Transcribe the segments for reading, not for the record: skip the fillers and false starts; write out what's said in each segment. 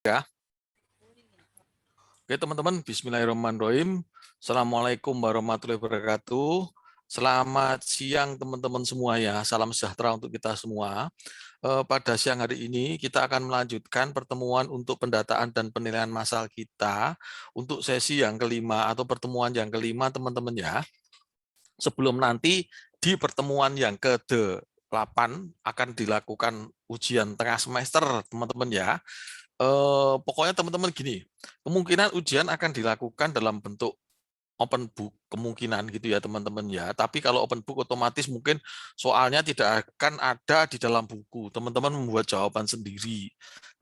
Ya. Oke teman-teman, Bismillahirrahmanirrahim. Assalamualaikum warahmatullahi wabarakatuh. Selamat siang teman-teman semua ya. Salam sejahtera untuk kita semua. Pada siang hari ini kita akan melanjutkan pertemuan untuk pendataan dan penilaian massal kita untuk sesi yang kelima atau pertemuan yang kelima teman-teman ya. Sebelum nanti di pertemuan yang ke-8 akan dilakukan ujian tengah semester teman-teman ya. Pokoknya teman-teman gini, kemungkinan ujian akan dilakukan dalam bentuk open book, kemungkinan gitu ya teman-teman ya. Tapi kalau open book otomatis mungkin soalnya tidak akan ada di dalam buku. Teman-teman membuat jawaban sendiri.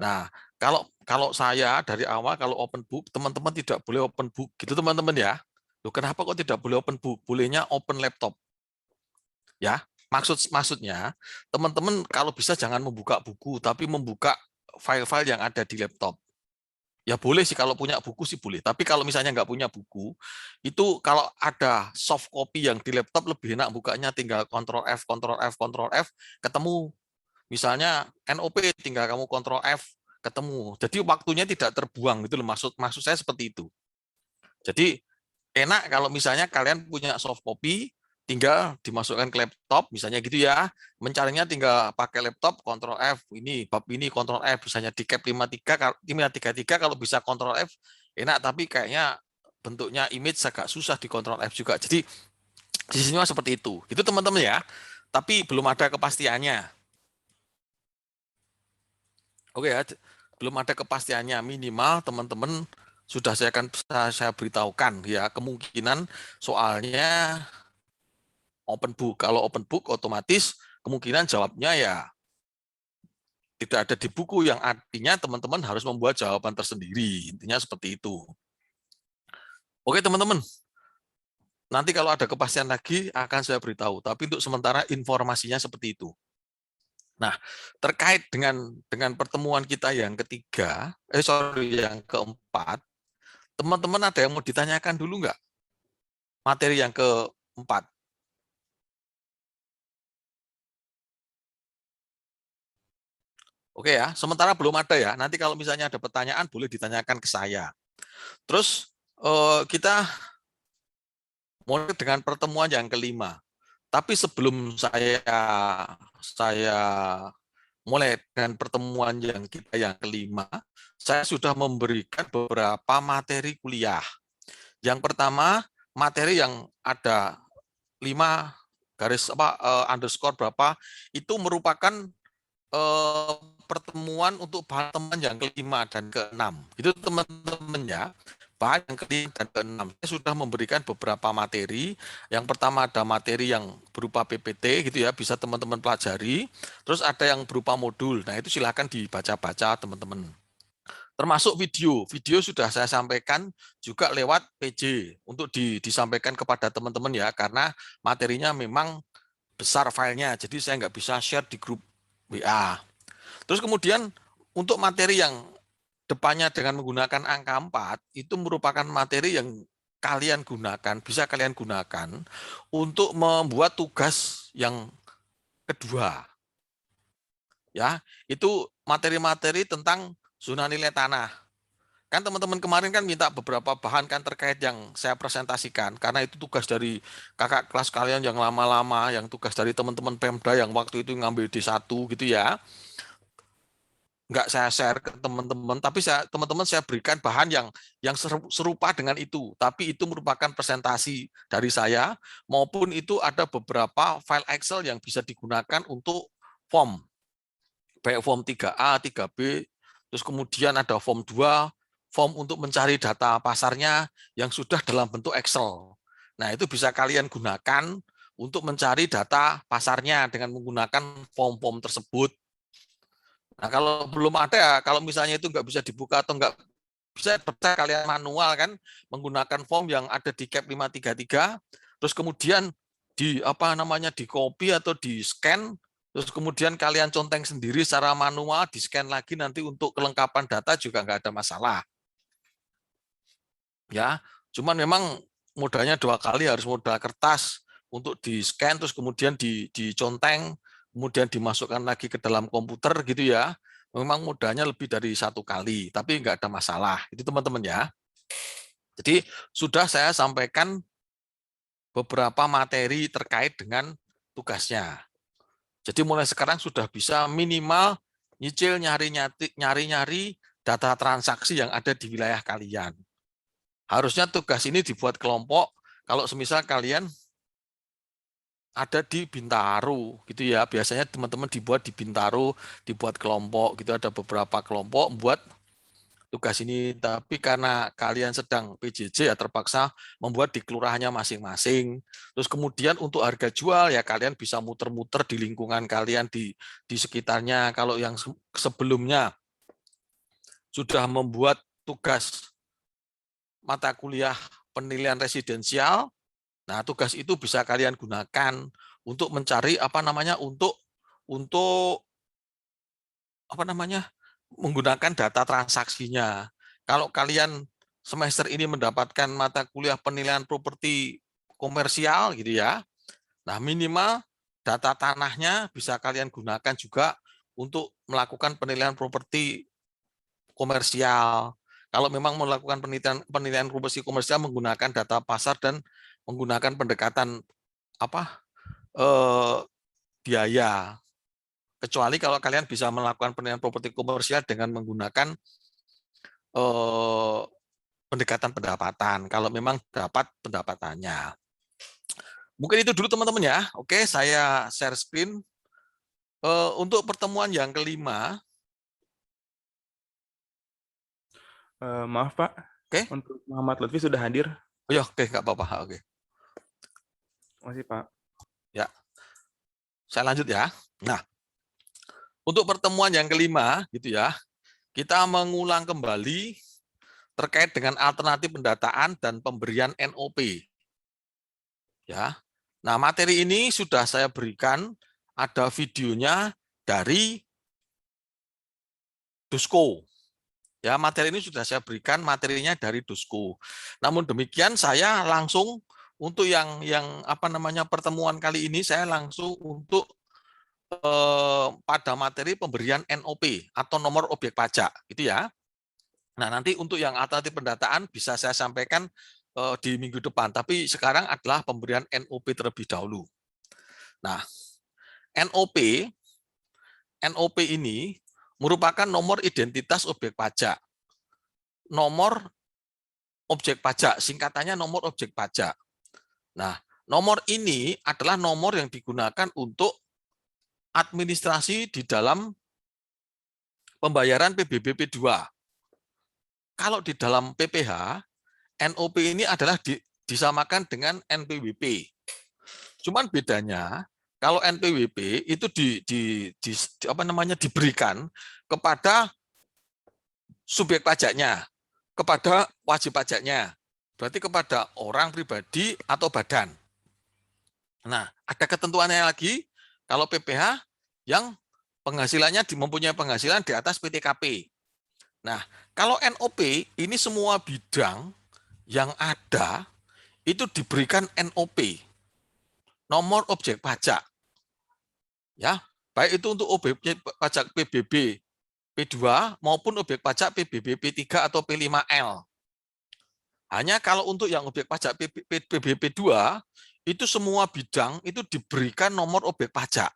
Nah, kalau saya dari awal kalau open book, teman-teman tidak boleh open book gitu teman-teman ya. Loh, kenapa kok tidak boleh open book? Bolehnya open laptop. Ya, maksudnya teman-teman kalau bisa jangan membuka buku, tapi membuka file-file yang ada di laptop. Ya boleh sih kalau punya buku sih boleh. Tapi kalau misalnya nggak punya buku, itu kalau ada soft copy yang di laptop lebih enak bukanya tinggal Ctrl F, Ctrl F, Ctrl F, ketemu. Misalnya NOP tinggal kamu Ctrl F, ketemu. Jadi waktunya tidak terbuang gitu loh. Maksud saya seperti itu. Jadi enak kalau misalnya kalian punya soft copy, tinggal dimasukkan ke laptop, misalnya gitu ya. Mencarinya tinggal pakai laptop, Ctrl F, ini bab ini Ctrl F, misalnya di cap 533, kalau bisa Ctrl F, enak, tapi kayaknya bentuknya image agak susah di Ctrl F juga. Jadi di sini seperti itu. Itu teman-teman ya. Tapi belum ada kepastiannya. Oke ya, belum ada kepastiannya. Minimal teman-teman sudah saya beritahukan ya, kemungkinan soalnya open book. Kalau open book otomatis kemungkinan jawabnya ya tidak ada di buku, yang artinya teman-teman harus membuat jawaban tersendiri. Intinya seperti itu. Oke teman-teman, nanti kalau ada kepastian lagi akan saya beritahu. Tapi untuk sementara informasinya seperti itu. Nah, terkait dengan pertemuan kita yang ketiga, yang keempat, teman-teman ada yang mau ditanyakan dulu nggak? Materi yang keempat. Oke ya, sementara belum ada ya. Nanti kalau misalnya ada pertanyaan boleh ditanyakan ke saya. Terus kita mulai dengan pertemuan yang kelima. Tapi sebelum saya mulai dengan pertemuan yang kita yang kelima, saya sudah memberikan beberapa materi kuliah. Yang pertama, materi yang ada 5 garis underscore berapa, itu merupakan pertemuan untuk bahan teman yang kelima dan keenam. Itu teman-teman ya. Bahan yang kelima dan keenam. Saya sudah memberikan beberapa materi. Yang pertama ada materi yang berupa PPT gitu ya, bisa teman-teman pelajari. Terus ada yang berupa modul. Nah, itu silakan dibaca-baca teman-teman. Termasuk video. Video sudah saya sampaikan juga lewat PJ untuk disampaikan kepada teman-teman ya, karena materinya memang besar filenya, jadi saya nggak bisa share di grup WA. Terus kemudian untuk materi yang depannya dengan menggunakan angka 4, itu merupakan materi yang kalian gunakan, bisa kalian gunakan untuk membuat tugas yang kedua. Ya, itu materi-materi tentang zona nilai tanah. Kan teman-teman kemarin kan minta beberapa bahan kan terkait yang saya presentasikan, karena itu tugas dari kakak kelas kalian yang lama-lama, yang tugas dari teman-teman Pemda yang waktu itu ngambil D1 gitu ya. Nggak saya share ke teman-teman, tapi teman-teman saya berikan bahan yang serupa dengan itu, tapi itu merupakan presentasi dari saya, maupun itu ada beberapa file Excel yang bisa digunakan untuk form, baik form 3A, 3B, terus kemudian ada form 2, form untuk mencari data pasarnya yang sudah dalam bentuk Excel. Nah, itu bisa kalian gunakan untuk mencari data pasarnya dengan menggunakan form-form tersebut. Nah, kalau belum ada ya, kalau misalnya itu nggak bisa dibuka atau nggak bisa kalian manual kan, menggunakan form yang ada di CAP 533, terus kemudian di copy atau di scan, terus kemudian kalian conteng sendiri secara manual, di scan lagi nanti untuk kelengkapan data juga nggak ada masalah. Ya, cuman memang modalnya 2 kali, harus modal kertas untuk di scan, terus kemudian diconteng, kemudian dimasukkan lagi ke dalam komputer gitu ya. memang modalnya lebih dari 1 kali, tapi nggak ada masalah. Itu teman-teman ya. Jadi sudah saya sampaikan beberapa materi terkait dengan tugasnya. Jadi mulai sekarang sudah bisa minimal nyicil nyari-nyari data transaksi yang ada di wilayah kalian. Harusnya tugas ini dibuat kelompok, kalau semisal kalian ada di Bintaro gitu ya. Biasanya teman-teman dibuat di Bintaro, dibuat kelompok gitu, ada beberapa kelompok buat tugas ini, tapi karena kalian sedang PJJ ya terpaksa membuat di kelurahannya masing-masing. Terus kemudian untuk harga jual ya kalian bisa muter-muter di lingkungan kalian di sekitarnya. Kalau yang sebelumnya sudah membuat tugas mata kuliah penilaian residensial, nah tugas itu bisa kalian gunakan untuk mencari untuk apa namanya menggunakan data transaksinya. Kalau kalian semester ini mendapatkan mata kuliah penilaian properti komersial gitu ya, nah minimal data tanahnya bisa kalian gunakan juga untuk melakukan penilaian properti komersial. Kalau memang melakukan penilaian properti komersial menggunakan data pasar dan menggunakan pendekatan apa biaya. Kecuali kalau kalian bisa melakukan penilaian properti komersial dengan menggunakan pendekatan pendapatan, kalau memang dapat pendapatannya. Mungkin itu dulu teman-teman ya. Oke, saya share screen. Untuk pertemuan yang kelima. Maaf Pak, Oke. untuk Muhammad Lutfi sudah hadir. Oh ya, oke, nggak apa-apa. Oke. Masih Pak. Ya, saya lanjut ya. Nah, untuk pertemuan yang kelima, gitu ya, kita mengulang kembali terkait dengan alternatif pendataan dan pemberian NOP. Ya. Nah, materi ini sudah saya berikan, ada videonya dari Dusko. Ya, materi ini sudah saya berikan materinya dari Dusko. Namun demikian saya langsung untuk yang pertemuan kali ini saya langsung untuk pada materi pemberian NOP atau nomor objek pajak, gitu ya. Nah, nanti untuk yang alternatif pendataan bisa saya sampaikan di minggu depan, tapi sekarang adalah pemberian NOP terlebih dahulu. Nah, NOP ini merupakan nomor identitas objek pajak. Nomor objek pajak, singkatannya nomor objek pajak. Nah, nomor ini adalah nomor yang digunakan untuk administrasi di dalam pembayaran PBBP 2. Kalau di dalam PPH, NOP ini adalah disamakan dengan NPWP. Cuman bedanya, kalau NPWP itu diberikan kepada subjek pajaknya, kepada wajib pajaknya. Berarti kepada orang pribadi atau badan. Nah, ada ketentuannya lagi, kalau PPH yang penghasilannya mempunyai penghasilan di atas PTKP. Nah, kalau NOP ini semua bidang yang ada itu diberikan NOP, nomor objek pajak. Ya, baik itu untuk objek pajak PBB P2 maupun objek pajak PBB P3 atau P5L. Hanya kalau untuk yang objek pajak PBB 2 itu semua bidang itu diberikan nomor objek pajak.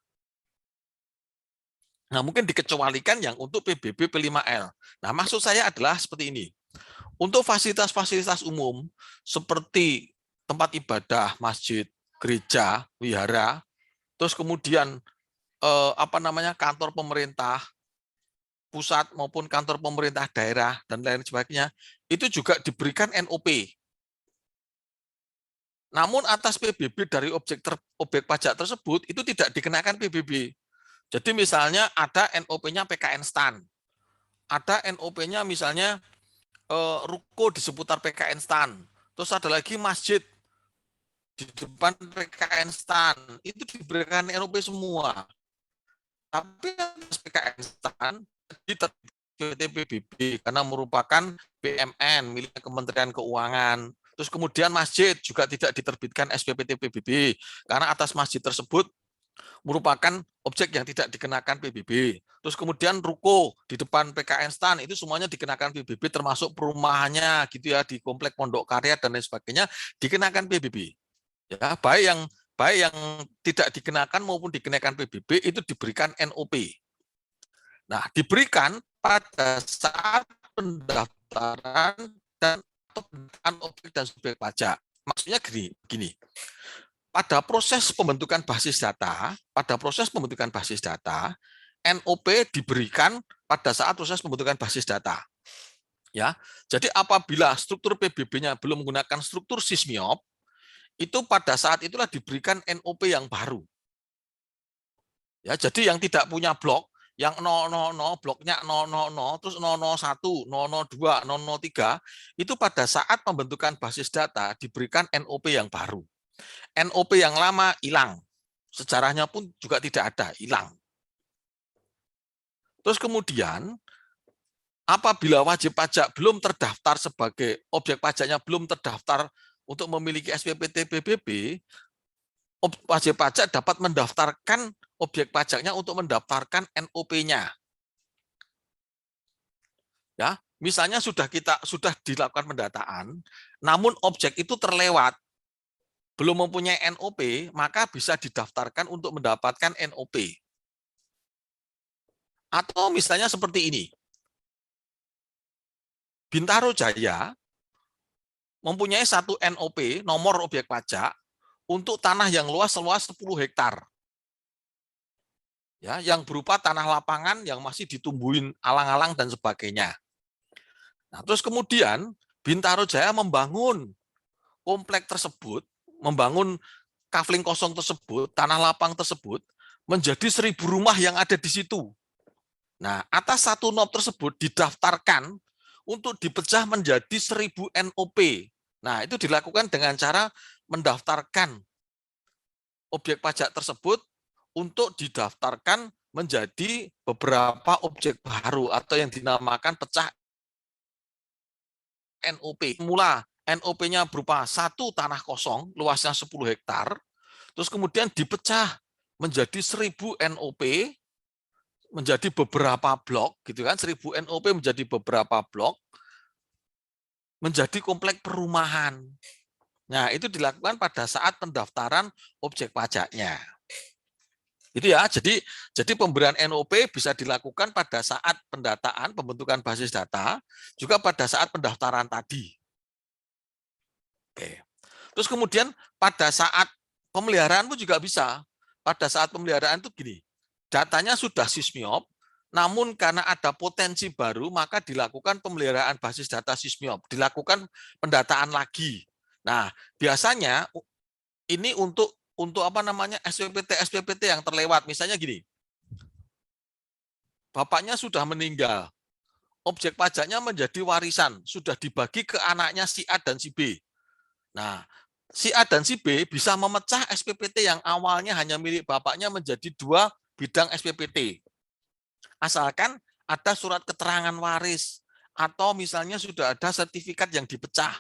Nah, mungkin dikecualikan yang untuk PBB P5L. Nah, maksud saya adalah seperti ini. Untuk fasilitas-fasilitas umum seperti tempat ibadah, masjid, gereja, wihara, terus kemudian kantor pemerintah pusat maupun kantor pemerintah daerah dan lain sebagainya, itu juga diberikan NOP. Namun atas PBB dari objek pajak tersebut itu tidak dikenakan PBB. Jadi misalnya ada NOP-nya PKN STAN, ada NOP-nya misalnya ruko di seputar PKN STAN, terus ada lagi masjid di depan PKN STAN, itu diberikan NOP semua. Tapi atas PKN STAN diterbitkan PBB karena merupakan BUMN milik Kementerian Keuangan. Terus kemudian masjid juga tidak diterbitkan SPPT PBB karena atas masjid tersebut merupakan objek yang tidak dikenakan PBB. Terus kemudian ruko di depan PKN STAN itu semuanya dikenakan PBB, termasuk perumahannya gitu ya, di komplek Pondok Karya dan lain sebagainya dikenakan PBB. Ya, baik yang tidak dikenakan maupun dikenakan PBB itu diberikan NOP. Nah, diberikan pada saat pendaftaran dan pendataan objek dan subjek pajak. Maksudnya gini. Pada proses pembentukan basis data, NOP diberikan pada saat proses pembentukan basis data. Ya, jadi apabila struktur PBB-nya belum menggunakan struktur SISMIOP, itu pada saat itulah diberikan NOP yang baru. Ya, jadi yang tidak punya blok, yang 000, bloknya 000, terus 001, 002, 003, itu pada saat pembentukan basis data diberikan NOP yang baru. NOP yang lama hilang. Sejarahnya pun juga tidak ada, hilang. Terus kemudian, apabila wajib pajak belum terdaftar sebagai objek pajaknya belum terdaftar untuk memiliki SPPT PBB, wajib pajak dapat mendaftarkan objek pajaknya untuk mendaftarkan NOP-nya. Ya, misalnya sudah dilakukan pendataan, namun objek itu terlewat, belum mempunyai NOP, maka bisa didaftarkan untuk mendapatkan NOP. Atau misalnya seperti ini. Bintaro Jaya mempunyai satu NOP, nomor objek pajak, untuk tanah yang seluas 10 hektar. Ya, yang berupa tanah lapangan yang masih ditumbuhin alang-alang dan sebagainya. Nah, terus kemudian Bintaro Jaya membangun komplek tersebut, membangun kafling kosong tersebut, tanah lapang tersebut, menjadi 1000 rumah yang ada di situ. Nah, atas satu NOP tersebut didaftarkan untuk dipecah menjadi 1000 NOP. Nah, itu dilakukan dengan cara mendaftarkan objek pajak tersebut untuk didaftarkan menjadi beberapa objek baru atau yang dinamakan pecah NOP. Mula NOP-nya berupa satu tanah kosong, luasnya 10 hektar, terus kemudian dipecah menjadi 1000 NOP, menjadi beberapa blok, gitu kan, 1000 NOP menjadi beberapa blok, menjadi komplek perumahan. Nah, itu dilakukan pada saat pendaftaran objek pajaknya. Itu ya, jadi pemberian NOP bisa dilakukan pada saat pendataan, pembentukan basis data, juga pada saat pendaftaran tadi. Oke. Terus kemudian pada saat pemeliharaan pun juga bisa. Pada saat pemeliharaan itu gini, datanya sudah SISMIOP, namun karena ada potensi baru, maka dilakukan pemeliharaan basis data SISMIOP, dilakukan pendataan lagi. Nah, biasanya ini untuk SPPT yang terlewat. Misalnya gini, bapaknya sudah meninggal, objek pajaknya menjadi warisan, sudah dibagi ke anaknya si A dan si B. Nah, si A dan si B bisa memecah SPPT yang awalnya hanya milik bapaknya menjadi 2 bidang SPPT. Asalkan ada surat keterangan waris atau misalnya sudah ada sertifikat yang dipecah.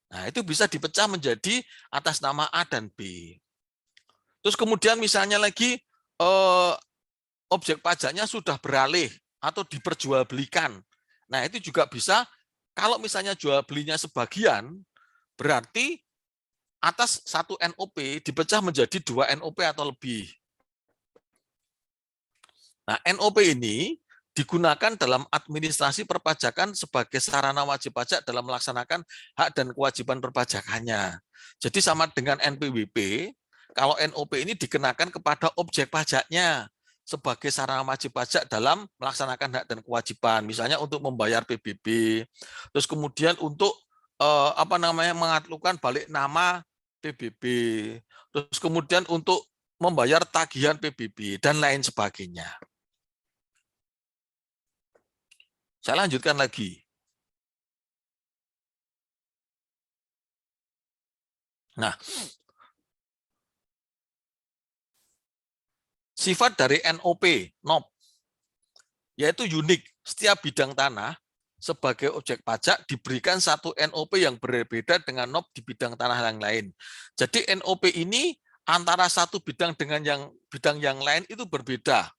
Nah, itu bisa dipecah menjadi atas nama A dan B. Terus kemudian misalnya lagi objek pajaknya sudah beralih atau diperjualbelikan. Nah, itu juga bisa, kalau misalnya jual belinya sebagian, berarti atas satu NOP dipecah menjadi 2 NOP atau lebih. Nah, NOP ini digunakan dalam administrasi perpajakan sebagai sarana wajib pajak dalam melaksanakan hak dan kewajiban perpajakannya. Jadi sama dengan NPWP, kalau NOP ini dikenakan kepada objek pajaknya sebagai sarana wajib pajak dalam melaksanakan hak dan kewajiban, misalnya untuk membayar PBB, terus kemudian untuk mengajukan balik nama PBB, terus kemudian untuk membayar tagihan PBB dan lain sebagainya. Saya lanjutkan lagi. Nah, sifat dari NOP, yaitu unik. Setiap bidang tanah sebagai objek pajak diberikan satu NOP yang berbeda dengan NOP di bidang tanah yang lain. Jadi NOP ini antara satu bidang dengan bidang yang lain itu berbeda,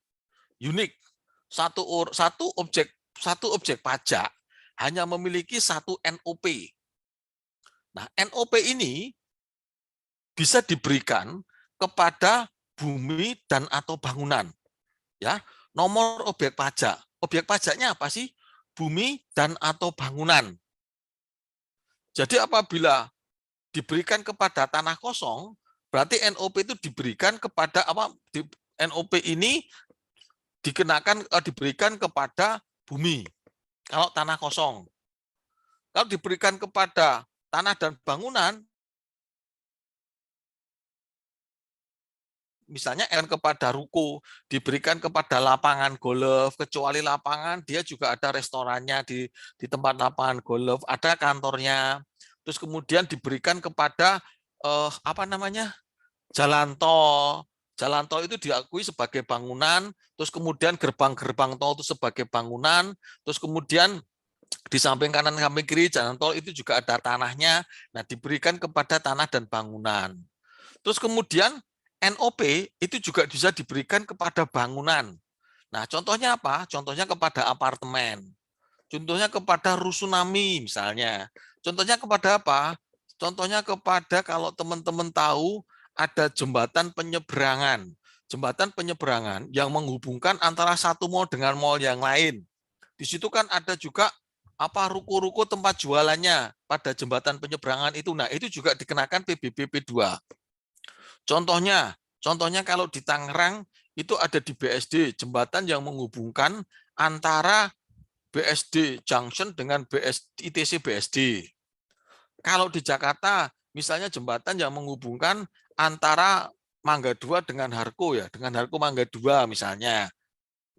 unik. Satu objek pajak hanya memiliki satu NOP. Nah, NOP ini bisa diberikan kepada bumi dan atau bangunan. Ya, nomor objek pajak. Objek pajaknya apa sih? Bumi dan atau bangunan. Jadi apabila diberikan kepada tanah kosong, berarti NOP itu diberikan kepada apa? NOP ini diberikan kepada bumi. Kalau tanah kosong. Kalau diberikan kepada tanah dan bangunan, misalnya kepada ruko, diberikan kepada lapangan golf, kecuali lapangan, dia juga ada restorannya di tempat lapangan golf, ada kantornya. Terus kemudian diberikan kepada apa namanya, jalan tol. Jalan tol itu diakui sebagai bangunan, terus kemudian gerbang-gerbang tol itu sebagai bangunan, terus kemudian di samping kanan samping kiri jalan tol itu juga ada tanahnya. Nah, diberikan kepada tanah dan bangunan. Terus kemudian NOP itu juga bisa diberikan kepada bangunan. Nah, contohnya apa? Contohnya kepada apartemen. Contohnya kepada rusunami misalnya. Contohnya kepada apa? Contohnya kepada kalau teman-teman tahu ada jembatan penyeberangan. Jembatan penyeberangan yang menghubungkan antara satu mall dengan mall yang lain. Di situ kan ada juga apa ruko-ruko tempat jualannya pada jembatan penyeberangan itu. Nah, itu juga dikenakan PBB P2. Contohnya kalau di Tangerang itu ada di BSD, jembatan yang menghubungkan antara BSD Junction dengan ITC BSD. Kalau di Jakarta, misalnya jembatan yang menghubungkan antara Mangga 2 dengan Harko ya, dengan Harko Mangga 2 misalnya.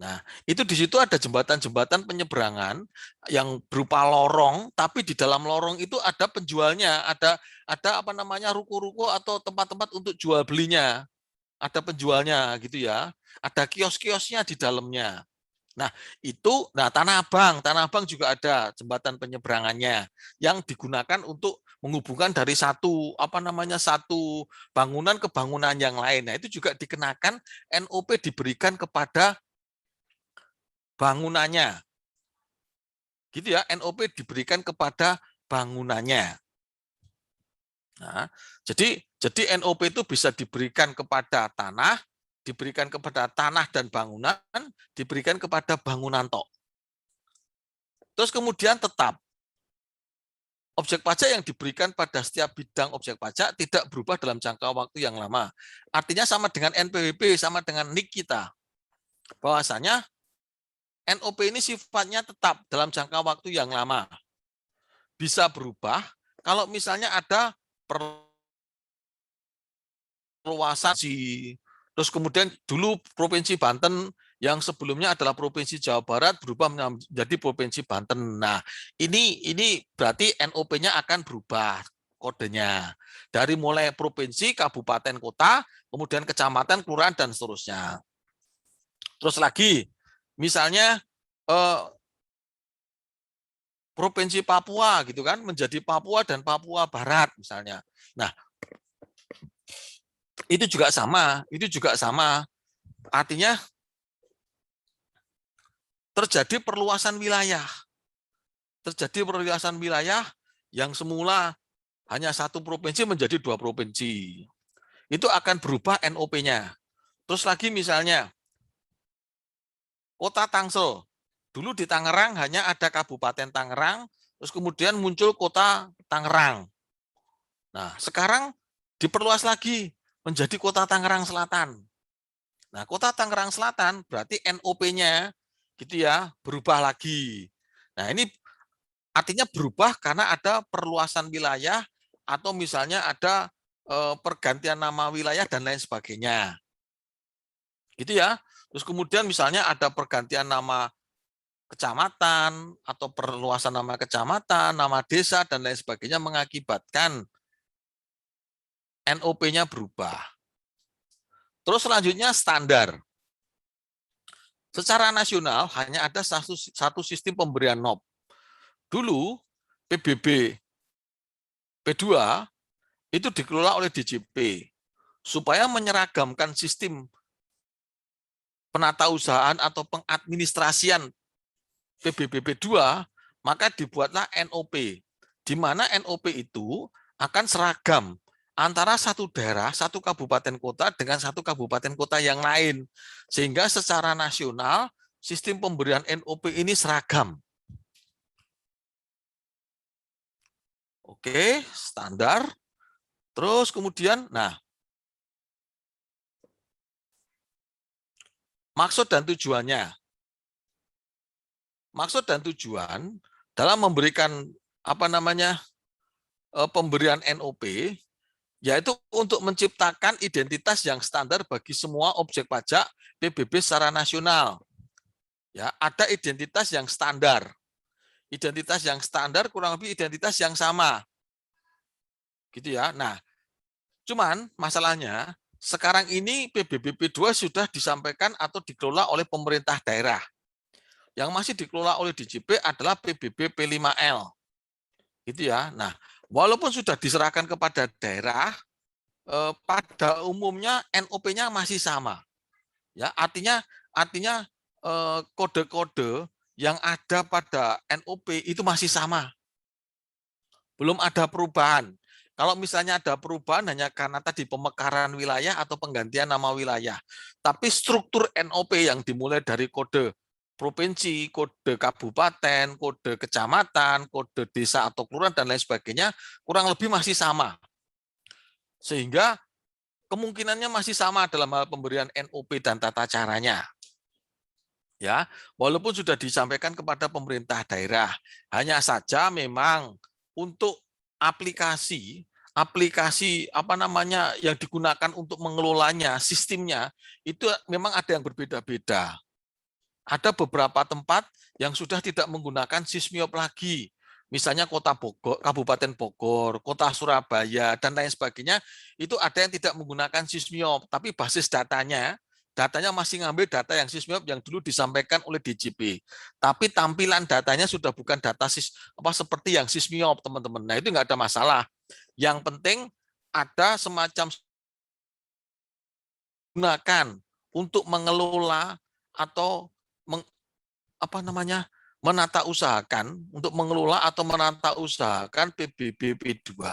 Nah, itu di situ ada jembatan-jembatan penyeberangan yang berupa lorong, tapi di dalam lorong itu ada penjualnya, ada apa namanya ruko-ruko atau tempat-tempat untuk jual belinya, ada penjualnya gitu ya, ada kios-kiosnya di dalamnya. Nah, Tanah Abang juga ada jembatan penyeberangannya yang digunakan untuk menghubungkan dari satu bangunan ke bangunan yang lain. Nah, itu juga dikenakan NOP diberikan kepada bangunannya. Gitu ya, NOP diberikan kepada bangunannya. Nah, jadi NOP itu bisa diberikan kepada tanah, diberikan kepada tanah dan bangunan, diberikan kepada bangunan tok. Terus kemudian tetap objek pajak yang diberikan pada setiap bidang objek pajak tidak berubah dalam jangka waktu yang lama. Artinya sama dengan NPWP, sama dengan NIK kita. Bahwasanya NOP ini sifatnya tetap dalam jangka waktu yang lama. Bisa berubah kalau misalnya ada perluasan, terus kemudian dulu Provinsi Banten yang sebelumnya adalah Provinsi Jawa Barat berubah menjadi Provinsi Banten. Nah, ini berarti NOP-nya akan berubah kodenya. Dari mulai provinsi, kabupaten, kota, kemudian kecamatan, kelurahan, dan seterusnya. Terus lagi, misalnya Provinsi Papua gitu kan, menjadi Papua dan Papua Barat misalnya. Nah, itu juga sama. Artinya terjadi perluasan wilayah. Yang semula hanya satu provinsi menjadi 2 provinsi. Itu akan berubah NOP-nya. Terus lagi misalnya Kota Tangsel. Dulu di Tangerang hanya ada Kabupaten Tangerang, terus kemudian muncul Kota Tangerang. Nah, sekarang diperluas lagi menjadi Kota Tangerang Selatan. Nah, Kota Tangerang Selatan berarti NOP-nya gitu ya, berubah lagi. Nah, ini artinya berubah karena ada perluasan wilayah atau misalnya ada pergantian nama wilayah dan lain sebagainya. Gitu ya. Terus kemudian misalnya ada pergantian nama kecamatan atau perluasan nama kecamatan, nama desa dan lain sebagainya mengakibatkan NOP-nya berubah. Terus selanjutnya standar. Secara nasional hanya ada satu sistem pemberian NOP. Dulu PBB P2 itu dikelola oleh DJP. supaya menyeragamkan sistem penatausahaan atau pengadministrasian PBBP 2, maka dibuatlah NOP, di mana NOP itu akan seragam antara satu daerah, satu kabupaten kota dengan satu kabupaten kota yang lain, sehingga secara nasional sistem pemberian NOP ini seragam. Oke, standar. Terus kemudian, nah, maksud dan tujuannya. Maksud dan tujuan dalam memberikan pemberian NOP, yaitu untuk menciptakan identitas yang standar bagi semua objek pajak PBB secara nasional. Ya, ada identitas yang standar. Identitas yang standar kurang lebih identitas yang sama. Gitu ya. Nah, cuman masalahnya sekarang ini PBBP 2 sudah disampaikan atau dikelola oleh pemerintah daerah. Yang masih dikelola oleh DJP adalah PBB P5L. Gitu ya. Nah, walaupun sudah diserahkan kepada daerah, pada umumnya NOP-nya masih sama. Ya, artinya kode-kode yang ada pada NOP itu masih sama. Belum ada perubahan. Kalau misalnya ada perubahan hanya karena tadi pemekaran wilayah atau penggantian nama wilayah. Tapi struktur NOP yang dimulai dari kode provinsi, kode kabupaten, kode kecamatan, kode desa atau kelurahan dan lain sebagainya kurang lebih masih sama. Sehingga kemungkinannya masih sama dalam hal pemberian NOP dan tata caranya. Ya, walaupun sudah disampaikan kepada pemerintah daerah, hanya saja memang untuk aplikasi yang digunakan untuk mengelolanya, sistemnya itu memang ada yang berbeda-beda. Ada beberapa tempat yang sudah tidak menggunakan Sysmiop lagi. Misalnya Kota Bogor, Kabupaten Bogor, Kota Surabaya, dan lain sebagainya, itu ada yang tidak menggunakan Sysmiop, tapi basis datanya masih ngambil data yang Sysmiop yang dulu disampaikan oleh DJP. Tapi tampilan datanya sudah bukan data seperti yang Sysmiop, teman-teman. Nah, itu nggak ada masalah. Yang penting ada semacam gunakan untuk mengelola atau menata usahakan untuk mengelola atau menata usahakan PBBP 2.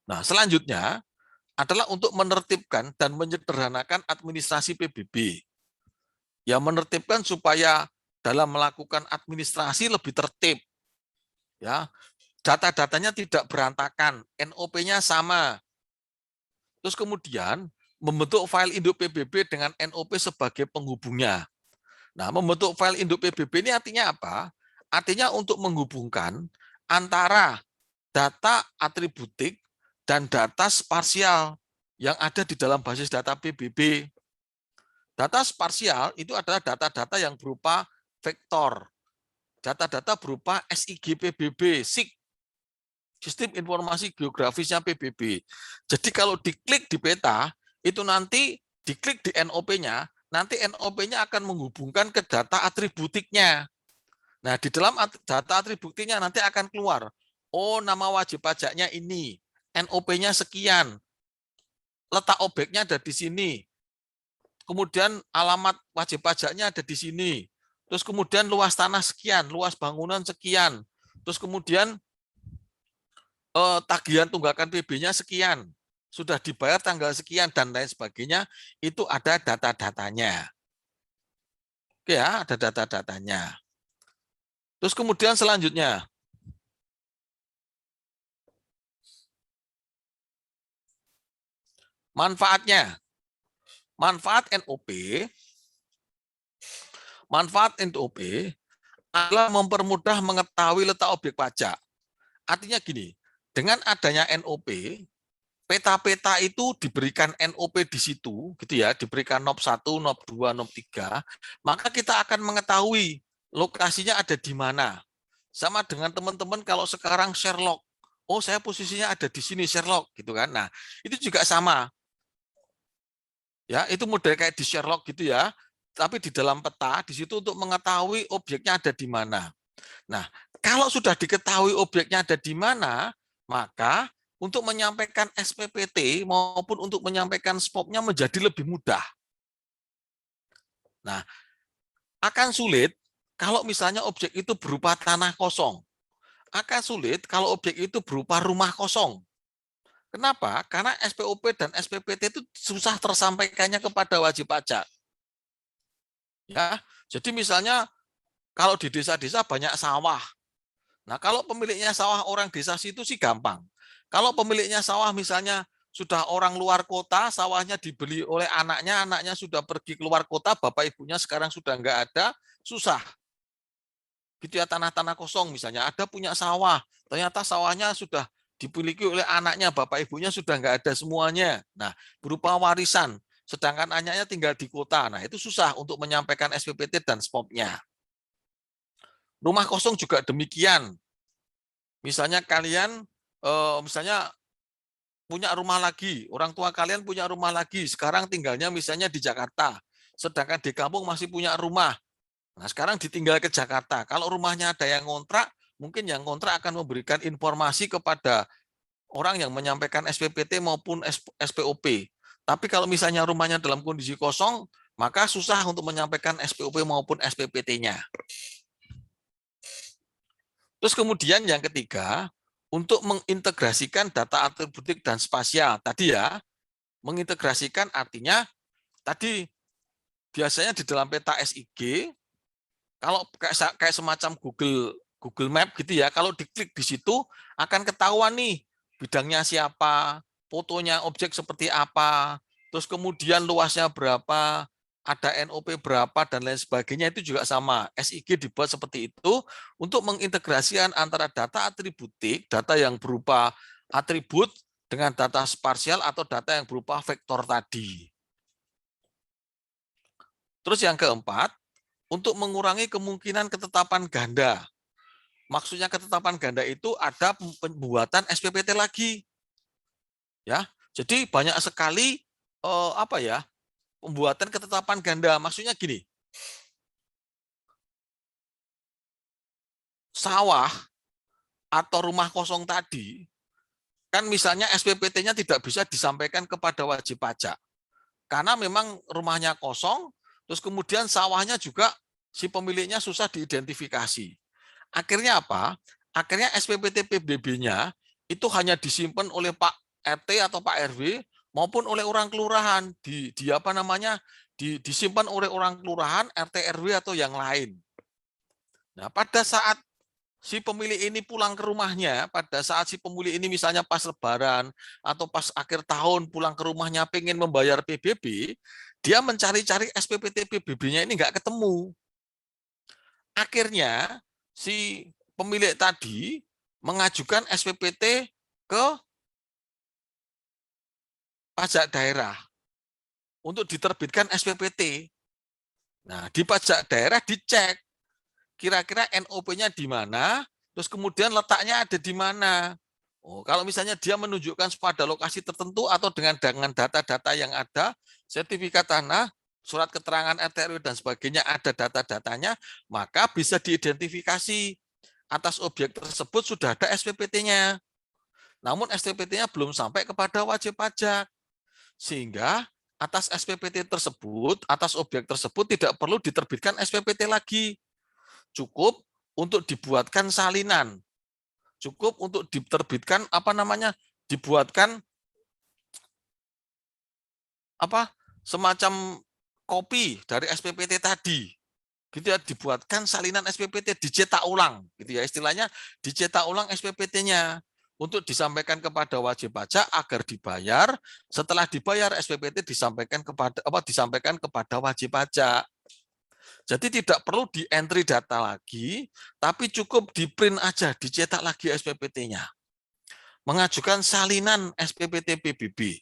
Nah, selanjutnya adalah untuk menertibkan dan menyederhanakan administrasi PBB. Ya, menertibkan supaya dalam melakukan administrasi lebih tertib. Ya, data-datanya tidak berantakan, NOP-nya sama. Terus kemudian membentuk file induk PBB dengan NOP sebagai penghubungnya. Nah, membentuk file induk PBB ini artinya apa? Artinya untuk menghubungkan antara data atributik dan data sparsial yang ada di dalam basis data PBB. Data sparsial itu adalah data-data yang berupa vektor. Data-data berupa SIG PBB, SIG, Sistem Informasi Geografisnya PBB. Jadi kalau diklik di peta, itu nanti diklik di NOP-nya, nanti NOP-nya akan menghubungkan ke data atributiknya. Nah, di dalam data atributiknya nanti akan keluar, oh nama wajib pajaknya ini, NOP-nya sekian, letak objeknya ada di sini, kemudian alamat wajib pajaknya ada di sini, terus kemudian luas tanah sekian, luas bangunan sekian, terus kemudian tagihan tunggakan PB-nya sekian, sudah dibayar tanggal sekian, dan lain sebagainya, itu ada data-datanya. Oke ya, ada data-datanya. Terus kemudian selanjutnya, manfaatnya. Manfaat NOP adalah mempermudah mengetahui letak objek pajak. Artinya gini, dengan adanya NOP, peta-peta itu diberikan NOP di situ, gitu ya, diberikan NOP 1, NOP 2, NOP 3, maka kita akan mengetahui lokasinya ada di mana. Sama dengan teman-teman kalau sekarang Sherlock, oh saya posisinya ada di sini Sherlock, gitu kan. Nah, itu juga sama. Ya, itu model kayak di Sherlock gitu ya. Tapi di dalam peta di situ untuk mengetahui objeknya ada di mana. Nah, kalau sudah diketahui objeknya ada di mana, maka untuk menyampaikan SPPT maupun untuk menyampaikan SPOP-nya menjadi lebih mudah. Nah, akan sulit kalau misalnya objek itu berupa tanah kosong. Akan sulit kalau objek itu berupa rumah kosong. Kenapa? Karena SPOP dan SPPT itu susah tersampaikannya kepada wajib pajak. Ya, jadi misalnya kalau di desa-desa banyak sawah. Nah, kalau pemiliknya sawah orang desa situ sih gampang. Kalau pemiliknya sawah misalnya sudah orang luar kota, sawahnya dibeli oleh anaknya, anaknya sudah pergi keluar kota, bapak ibunya sekarang sudah nggak ada, susah. Gitu ya, tanah-tanah kosong misalnya, ada punya sawah, ternyata sawahnya sudah dimiliki oleh anaknya, bapak ibunya sudah nggak ada semuanya. Nah, berupa warisan, sedangkan anaknya tinggal di kota. Nah, itu susah untuk menyampaikan SPPT dan SPOP-nya. Rumah kosong juga demikian. Misalnya kalian misalnya punya rumah lagi, orang tua kalian punya rumah lagi, sekarang tinggalnya misalnya di Jakarta, sedangkan di kampung masih punya rumah. Nah, sekarang ditinggal ke Jakarta. Kalau rumahnya ada yang ngontrak, mungkin yang ngontrak akan memberikan informasi kepada orang yang menyampaikan SPPT maupun SPOP. Tapi kalau misalnya rumahnya dalam kondisi kosong, maka susah untuk menyampaikan SPOP maupun SPPT-nya. Terus kemudian yang ketiga, untuk mengintegrasikan data atributik dan spasial. Tadi ya, mengintegrasikan artinya tadi biasanya di dalam peta SIG, kalau kayak semacam Google Map gitu ya, kalau diklik di situ akan ketahuan nih bidangnya siapa, fotonya objek seperti apa, terus kemudian luasnya berapa, ada NOP berapa dan lain sebagainya. Itu juga sama. SIG dibuat seperti itu untuk mengintegrasikan antara data atributik, data yang berupa atribut dengan data sparsial atau data yang berupa vektor tadi. Terus yang keempat, untuk mengurangi kemungkinan ketetapan ganda. Maksudnya ketetapan ganda itu ada pembuatan SPPT lagi. Ya. Jadi banyak sekali pembuatan ketetapan ganda. Maksudnya gini. Sawah atau rumah kosong tadi kan misalnya SPPT-nya tidak bisa disampaikan kepada wajib pajak. Karena memang rumahnya kosong, terus kemudian sawahnya juga si pemiliknya susah diidentifikasi. Akhirnya apa? Akhirnya SPPT PBB-nya itu hanya disimpan oleh Pak RT atau Pak RW maupun oleh orang kelurahan di apa namanya? Disimpan oleh orang kelurahan, RT RW atau yang lain. Nah, pada saat si pemilik ini pulang ke rumahnya, pada saat si pemilik ini misalnya pas Lebaran atau pas akhir tahun pulang ke rumahnya pengen membayar PBB, dia mencari-cari SPPT PBB-nya ini nggak ketemu. Akhirnya si pemilik tadi mengajukan SPPT ke pajak daerah untuk diterbitkan SPPT. Nah, di pajak daerah dicek kira-kira NOP-nya di mana, terus kemudian letaknya ada di mana. Oh, kalau misalnya dia menunjukkan pada lokasi tertentu atau dengan data-data yang ada, sertifikat tanah, surat keterangan RT RW dan sebagainya ada data-datanya, maka bisa diidentifikasi atas objek tersebut sudah ada SPPT-nya. Namun SPPT-nya belum sampai kepada wajib pajak. Sehingga atas SPPT tersebut, atas objek tersebut tidak perlu diterbitkan SPPT lagi. Cukup untuk dibuatkan salinan. Cukup untuk diterbitkan dibuatkan semacam kopi dari SPPT tadi. Gitu ya, dibuatkan salinan SPPT, dicetak ulang gitu ya, istilahnya dicetak ulang SPPT-nya untuk disampaikan kepada wajib pajak agar dibayar. Setelah dibayar SPPT disampaikan kepada wajib pajak. Jadi tidak perlu di entry data lagi, tapi cukup di print aja, dicetak lagi SPPT-nya. Mengajukan salinan SPPT PBB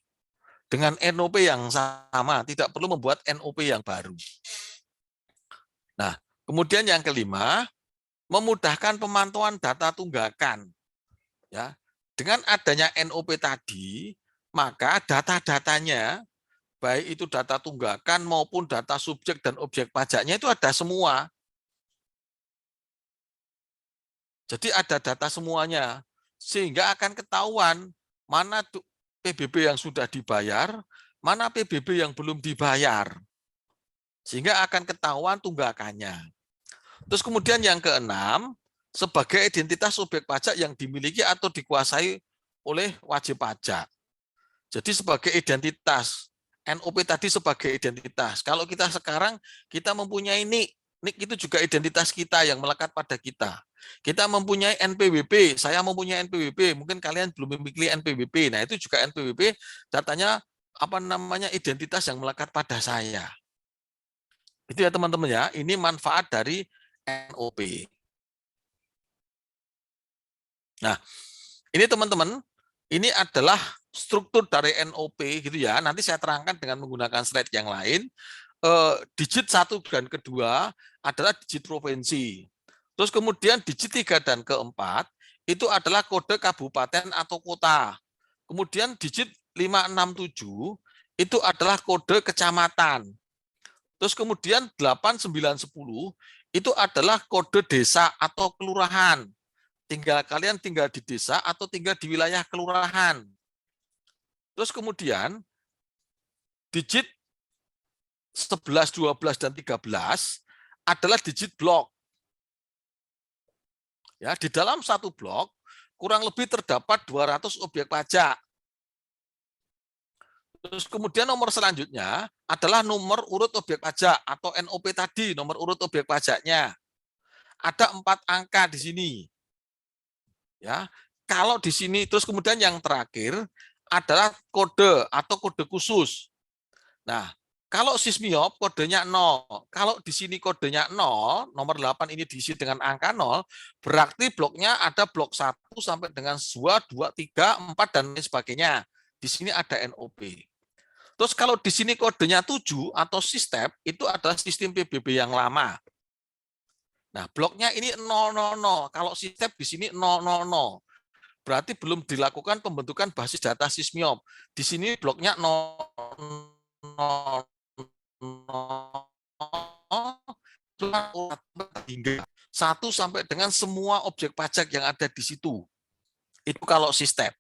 dengan NOP yang sama, tidak perlu membuat NOP yang baru. Nah, kemudian yang kelima, memudahkan pemantauan data tunggakan. Ya, dengan adanya NOP tadi, maka data-datanya, baik itu data tunggakan maupun data subjek dan objek pajaknya itu ada semua. Jadi ada data semuanya, sehingga akan ketahuan mana PBB yang sudah dibayar, mana PBB yang belum dibayar. Sehingga akan ketahuan tunggakannya. Terus kemudian yang keenam, sebagai identitas objek pajak yang dimiliki atau dikuasai oleh wajib pajak. Jadi sebagai identitas, NOP tadi sebagai identitas. Kalau kita sekarang, kita mempunyai NIK. NIK itu juga identitas kita yang melekat pada kita. Kita mempunyai NPWP, saya mempunyai NPWP, mungkin kalian belum memiliki NPWP. Nah, itu juga NPWP, datanya identitas yang melekat pada saya. Itu ya teman-teman ya, ini manfaat dari NOP. Nah, ini teman-teman, ini adalah struktur dari NOP gitu ya. Nanti saya terangkan dengan menggunakan slide yang lain. Digit 1 dan kedua adalah digit provinsi. Terus kemudian digit 3 dan keempat itu adalah kode kabupaten atau kota. Kemudian digit 567 itu adalah kode kecamatan. Terus kemudian 8, 9, 10 itu adalah kode desa atau kelurahan. Kalian tinggal di desa atau tinggal di wilayah kelurahan. Terus kemudian digit 11, 12, dan 13 adalah digit blok. Ya, di dalam satu blok kurang lebih terdapat 200 objek pajak. Terus kemudian nomor selanjutnya adalah nomor urut objek pajak atau NOP tadi, nomor urut objek pajaknya. Ada 4 angka di sini. Ya, kalau di sini terus kemudian yang terakhir adalah kode atau kode khusus. Nah, kalau Sysmiop kodenya 0. Kalau di sini kodenya 0, nomor 8 ini diisi dengan angka 0, berarti bloknya ada blok 1 sampai dengan 2, 2, 3, 4, dan lain sebagainya. Di sini ada NOP. Terus kalau di sini kodenya 7 atau sistem, itu adalah sistem PBB yang lama. Nah, bloknya ini 000. Kalau sistem di sini 000. Berarti belum dilakukan pembentukan basis data Sysmiop. Di sini bloknya 000. 1 sampai dengan semua objek pajak yang ada di situ. Itu kalau sistem.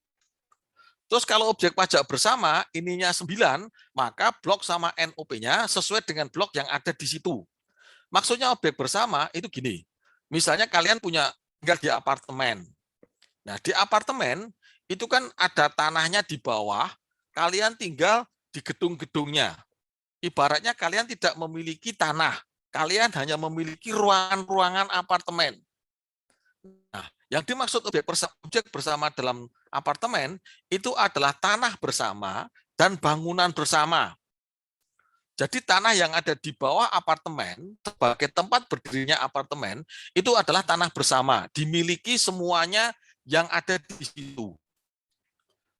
Terus kalau objek pajak bersama ininya 9, maka blok sama NOP-nya sesuai dengan blok yang ada di situ. Maksudnya objek bersama itu gini. Misalnya kalian tinggal di apartemen. Nah, di apartemen itu kan ada tanahnya di bawah, kalian tinggal di gedung-gedungnya. Ibaratnya kalian tidak memiliki tanah, kalian hanya memiliki ruangan-ruangan apartemen. Nah, yang dimaksud objek bersama dalam apartemen itu adalah tanah bersama dan bangunan bersama. Jadi tanah yang ada di bawah apartemen sebagai tempat berdirinya apartemen itu adalah tanah bersama, dimiliki semuanya yang ada di situ.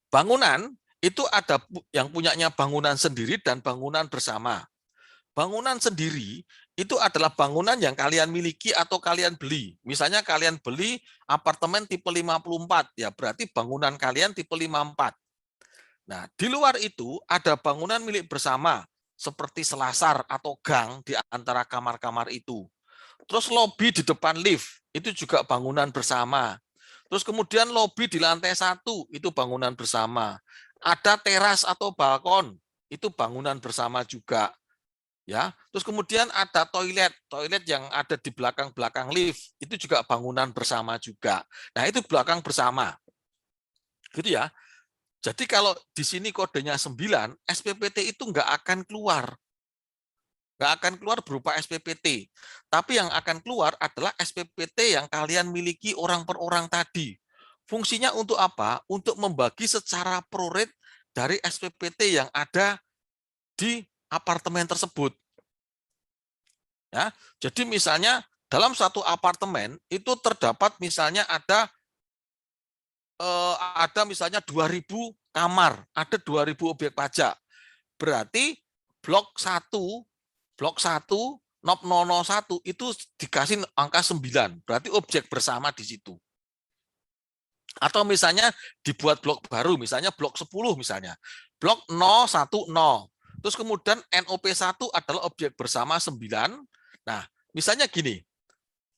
Bangunan itu ada yang punyanya bangunan sendiri dan bangunan bersama. Bangunan sendiri itu adalah bangunan yang kalian miliki atau kalian beli. Misalnya kalian beli apartemen tipe 54, ya berarti bangunan kalian tipe 54. Nah, di luar itu ada bangunan milik bersama, seperti selasar atau gang di antara kamar-kamar itu. Terus lobi di depan lift, itu juga bangunan bersama. Terus kemudian lobi di lantai 1, itu bangunan bersama. Ada teras atau balkon, itu bangunan bersama juga. Ya, terus kemudian ada toilet yang ada di belakang-belakang lift, itu juga bangunan bersama juga. Nah, itu belakang bersama. Gitu ya. Jadi kalau di sini kodenya 9, SPPT itu nggak akan keluar. Nggak akan keluar berupa SPPT. Tapi yang akan keluar adalah SPPT yang kalian miliki orang per orang tadi. Fungsinya untuk apa? Untuk membagi secara pro-rate dari SPPT yang ada di apartemen tersebut. Ya, jadi misalnya dalam satu apartemen itu terdapat misalnya ada misalnya 2.000 kamar, ada 2.000 objek pajak. Berarti blok 1 NOP 001 itu dikasih angka 9, berarti objek bersama di situ. Atau misalnya dibuat blok baru, misalnya blok 10 misalnya. Blok 010. Terus kemudian NOP1 adalah objek bersama 9. Nah, misalnya gini.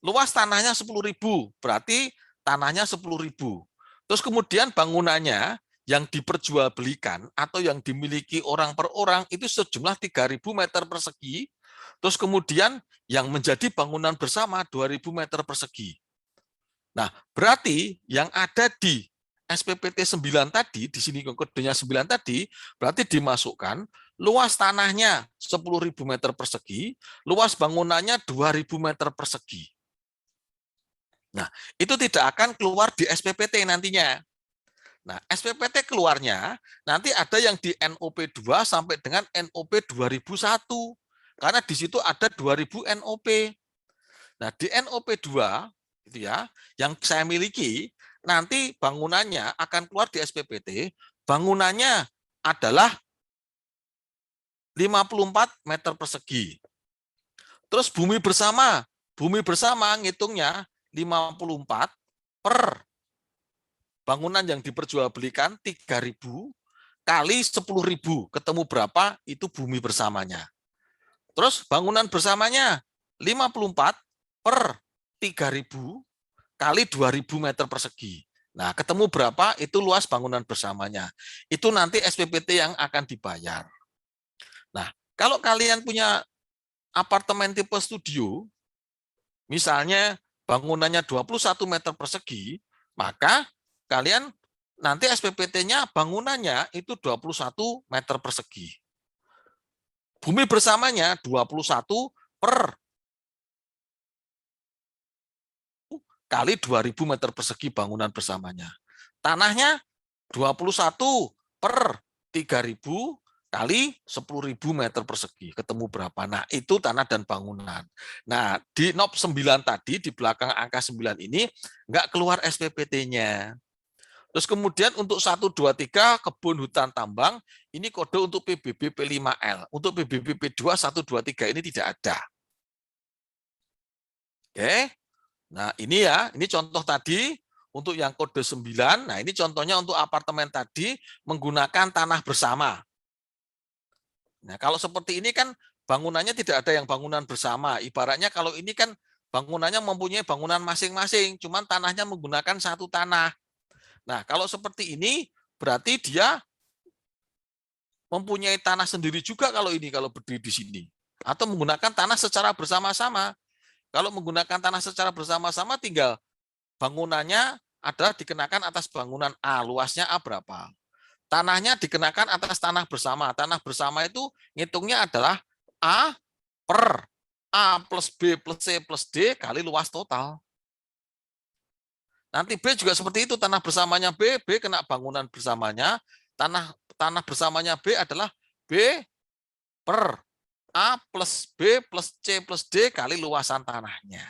Luas tanahnya 10.000, berarti tanahnya 10.000. Terus kemudian bangunannya yang diperjualbelikan atau yang dimiliki orang per orang itu sejumlah 3.000 meter persegi, terus kemudian yang menjadi bangunan bersama 2.000 meter persegi. Nah, berarti yang ada di SPPT 9 tadi, di sini kodenya 9 tadi, berarti dimasukkan luas tanahnya 10.000 meter persegi, luas bangunannya 2.000 meter persegi. Nah, itu tidak akan keluar di SPPT nantinya. Nah, SPPT keluarnya nanti ada yang di NOP 2 sampai dengan NOP 2001. Karena di situ ada 2000 NOP. Nah, di NOP 2 itu ya, yang saya miliki, nanti bangunannya akan keluar di SPPT, bangunannya adalah 54 meter persegi. Terus bumi bersama ngitungnya 54 per bangunan yang diperjualbelikan 3.000 kali 10.000, ketemu berapa itu bumi bersamanya. Terus bangunan bersamanya 54 per 3.000 kali 2.000 meter persegi. Nah, ketemu berapa itu luas bangunan bersamanya. Itu nanti SPPT yang akan dibayar. Nah, kalau kalian punya apartemen tipe studio, misalnya bangunannya 21 meter persegi, maka kalian nanti SPPT-nya bangunannya itu 21 meter persegi. Bumi bersamanya 21 per kali 2.000 meter persegi bangunan bersamanya. Tanahnya 21 per 3.000 kali 10.000 meter persegi. Ketemu berapa? Nah, itu tanah dan bangunan. Nah, di NOP 9 tadi, di belakang angka 9 ini, nggak keluar SPPT-nya. Terus kemudian untuk 1, 2, 3 kebun hutan tambang, ini kode untuk PBB P5L. Untuk PBB P2, 1, 2, 3 ini tidak ada. Oke. Nah, ini ya, ini contoh tadi untuk yang kode 9. Nah, ini contohnya untuk apartemen tadi menggunakan tanah bersama. Nah, kalau seperti ini kan bangunannya tidak ada yang bangunan bersama. Ibaratnya kalau ini kan bangunannya mempunyai bangunan masing-masing, cuman tanahnya menggunakan satu tanah. Nah, kalau seperti ini berarti dia mempunyai tanah sendiri juga kalau ini kalau berdiri di sini. Atau menggunakan tanah secara bersama-sama. Kalau menggunakan tanah secara bersama-sama tinggal bangunannya adalah dikenakan atas bangunan A, luasnya A berapa. Tanahnya dikenakan atas tanah bersama. Tanah bersama itu ngitungnya adalah A per A plus B plus C plus D kali luas total. Nanti B juga seperti itu, tanah bersamanya B, B kena bangunan bersamanya, tanah bersamanya B adalah B per A plus B plus C plus D kali luasan tanahnya.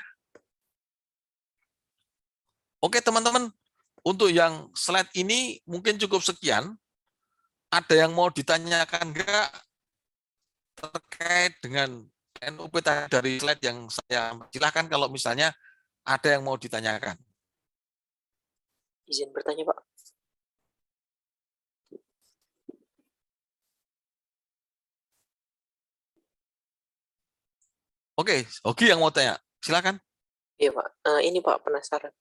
Oke teman-teman, untuk yang slide ini mungkin cukup sekian. Ada yang mau ditanyakan enggak terkait dengan NUP dari slide yang saya silahkan kalau misalnya ada yang mau ditanyakan. Izin bertanya, Pak. Oke, Ogi yang mau tanya, silakan. Iya, Pak. Ini Pak, penasaran.